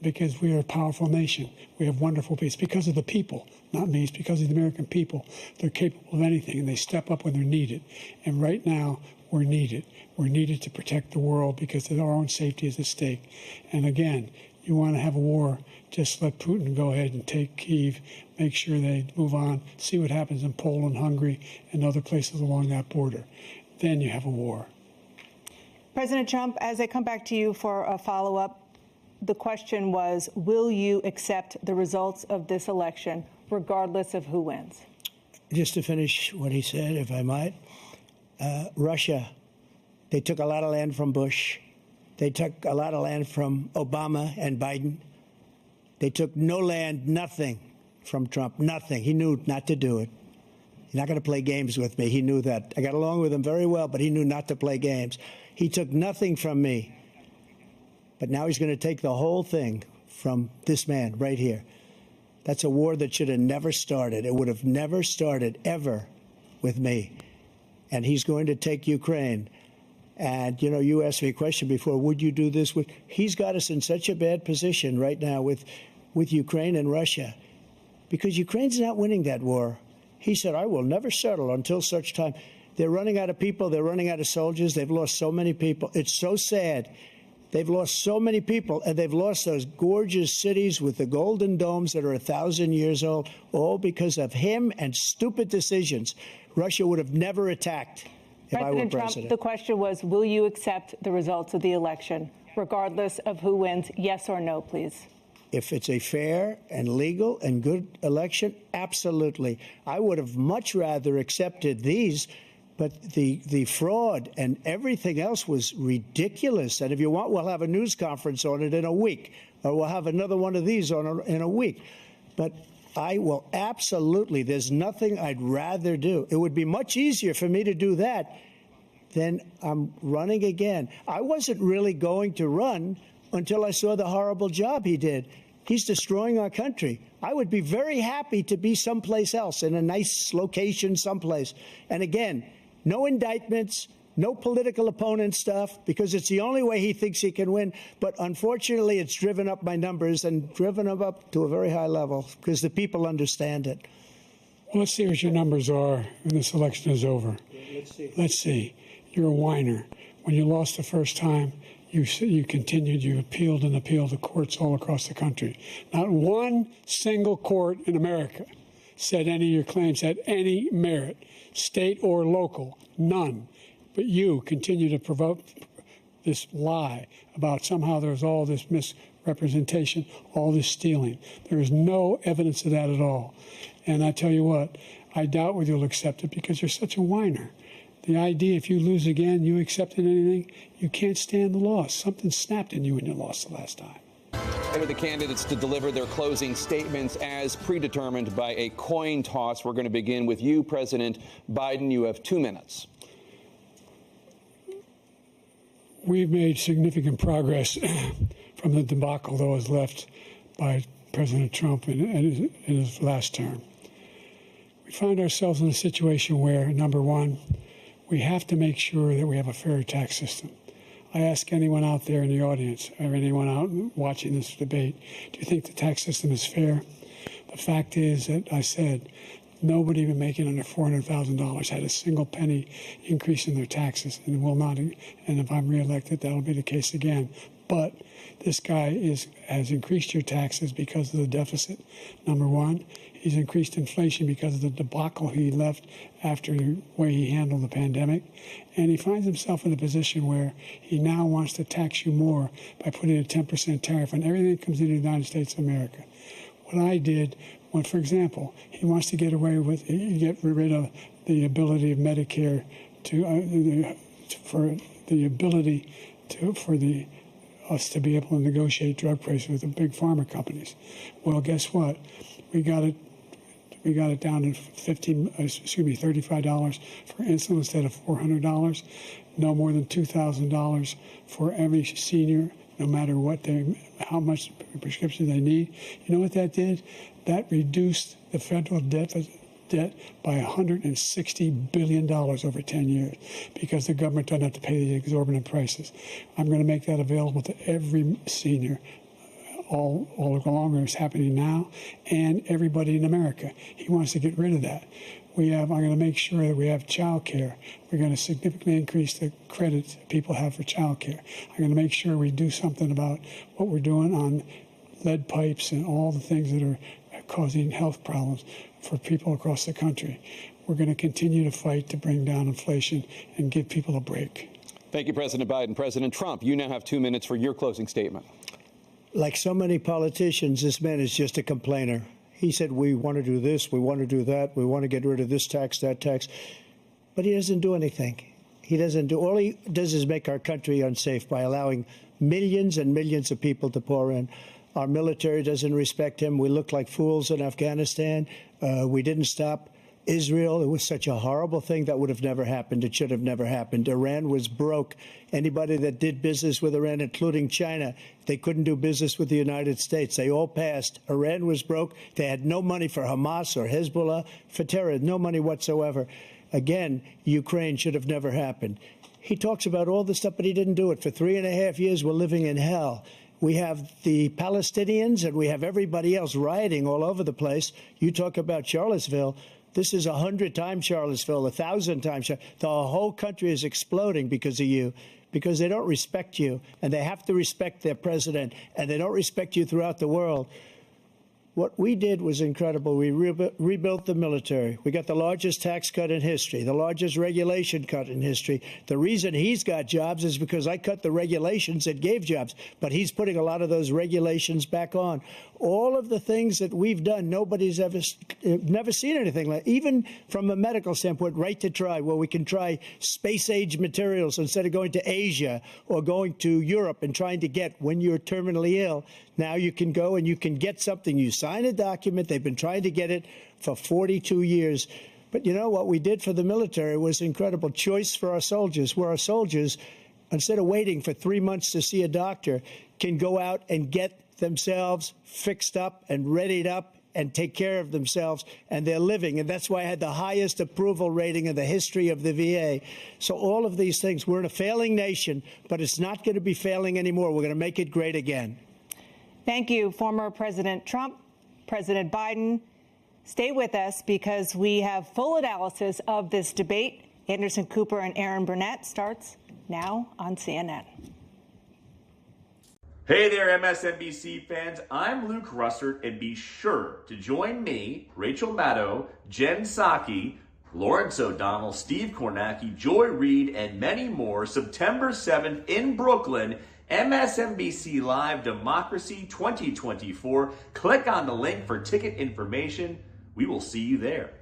Because we are a powerful nation. We have wonderful people. It's because of the people, not me. It's because of the American people. They're capable of anything, and they step up when they're needed. And right now, we're needed. We're needed to protect the world because our own safety is at stake. And again, you want to have a war, just let Putin go ahead and take Kyiv, make sure they move on, see what happens in Poland, Hungary, and other places along that border. Then you have a war. President Trump, as I come back to you for a follow-up, the question was, will you accept the results of this election, regardless of who wins? just to finish what he said, if I might, Russia, they took a lot of land from Bush. They took a lot of land from Obama and Biden. They took no land, nothing from Trump, nothing. He knew not to do it. He's not going to play games with me. He knew that. I got along with him very well, but he knew not to play games. He took nothing from me. But now he's going to take the whole thing from this man right here. That's a war that should have never started. It would have never started ever with me. And he's going to take Ukraine. And, you know, you asked me a question before, would you do this? He's got us in such a bad position right now with Ukraine and Russia, because Ukraine's not winning that war. He said, I will never settle until such time. They're running out of people. They're running out of soldiers. They've lost so many people. It's so sad. They've lost so many people, and they've lost those gorgeous cities with the golden domes that are 1,000 years old, all because of him and stupid decisions. Russia would have never attacked if I were President Trump, president. the question was, will you accept the results of the election, regardless of who wins? Yes or no, please. If it's a fair and legal and good election, absolutely. I would have much rather accepted these, but the fraud and everything else was ridiculous. And if you want, we'll have a news conference on it in a week, or we'll have another one of these in a week. But I will absolutely, there's nothing I'd rather do. It would be much easier for me to do that than I'm running again. I wasn't really going to run until I saw the horrible job he did. He's destroying our country. I would be very happy to be someplace else, in a nice location someplace. And again, no indictments, no political opponent stuff, because it's the only way he thinks he can win. But unfortunately, it's driven up my numbers and driven them up to a very high level because the people understand it. Well, let's see what your numbers are when this election is over. Let's see. You're a whiner. When you lost the first time, you continued, you appealed and appealed to courts all across the country. Not one single court in America said any of your claims had any merit, state or local, none. But you continue to provoke this lie about somehow there's all this misrepresentation, all this stealing. There is no evidence of that at all. And I tell you what, I doubt whether you'll accept it because you're such a whiner. The idea, if you lose again, you accepted anything, you can't stand the loss. Something snapped in you when you lost the last time. For the candidates to deliver their closing statements as predetermined by a coin toss. We're going to begin with you, President Biden. You have 2 minutes. We've made significant progress from the debacle that was left by President Trump in his last term. We find ourselves in a situation where, number one, we have to make sure that we have a fair tax system. I ask anyone out there in the audience or anyone out watching this debate, do you think the tax system is fair? The fact is that I said nobody even making under $400,000 had a single penny increase in their taxes and will not. And if I'm reelected, that'll be the case again. But this guy has increased your taxes because of the deficit, number one. He's increased inflation because of the debacle he left after the way he handled the pandemic. And he finds himself in a position where he now wants to tax you more by putting a 10% tariff on everything that comes into the United States of America. What I did, when, for example, he wants to get away with, get rid of the ability of Medicare us to be able to negotiate drug prices with the big pharma companies. Well, guess what? We got it down to $35 for insulin instead of $400. No more than $2,000 for every senior, no matter how much prescription they need. You know what that did? That reduced the federal debt by $160 billion over 10 years because the government doesn't have to pay the exorbitant prices. I'm going to make that available to every senior all along where it's happening now, and everybody in America. He wants to get rid of that. I'm going to make sure that we have child care. We're going to significantly increase the credit people have for child care. I'm going to make sure we do something about what we're doing on lead pipes and all the things that are causing health problems for people across the country. We're going to continue to fight to bring down inflation and give people a break. Thank you, President Biden. President Trump, you now have 2 minutes for your closing statement. Like so many politicians, this man is just a complainer. He said, we want to do this, we want to do that, we want to get rid of this tax, that tax. But he doesn't do anything. He doesn't do, all he does is make our country unsafe by allowing millions and millions of people to pour in. Our military doesn't respect him. We look like fools in Afghanistan. We didn't stop Israel. It was such a horrible thing that would have never happened. It should have never happened. Iran was broke. Anybody that did business with Iran, including China, they couldn't do business with the United States. They all passed. Iran was broke. They had no money for Hamas or Hezbollah, for terror, no money whatsoever. Again, Ukraine should have never happened. He talks about all this stuff, but he didn't do it. For 3.5 years, we're living in hell. We have the Palestinians and we have everybody else rioting all over the place. You talk about Charlottesville. This is 100 times Charlottesville, 1,000 times. The whole country is exploding because of you, because they don't respect you, and they have to respect their president, and they don't respect you throughout the world. What we did was incredible. We rebuilt the military. We got the largest tax cut in history, the largest regulation cut in history. The reason he's got jobs is because I cut the regulations that gave jobs, but he's putting a lot of those regulations back on. All of the things that we've done, nobody's never seen anything like, even from a medical standpoint, right to try, where we can try space-age materials instead of going to Asia or going to Europe and trying to get when you're terminally ill. Now you can go and you can get something. You sign a document. They've been trying to get it for 42 years. But you know what we did for the military was incredible. Choice for our soldiers, where our soldiers, instead of waiting for 3 months to see a doctor, can go out and get themselves fixed up and readied up and take care of themselves, and they're living. And that's why I had the highest approval rating in the history of the VA. So all of these things, we're in a failing nation, but it's not going to be failing anymore. We're going to make it great again. Thank you, former President Trump, President Biden. Stay with us because we have full analysis of this debate. Anderson Cooper and Aaron Burnett starts now on CNN. Hey there, MSNBC fans. I'm Luke Russert, and be sure to join me, Rachel Maddow, Jen Psaki, Lawrence O'Donnell, Steve Kornacki, Joy Reid, and many more September 7th in Brooklyn, MSNBC Live Democracy 2024. Click on the link for ticket information. We will see you there.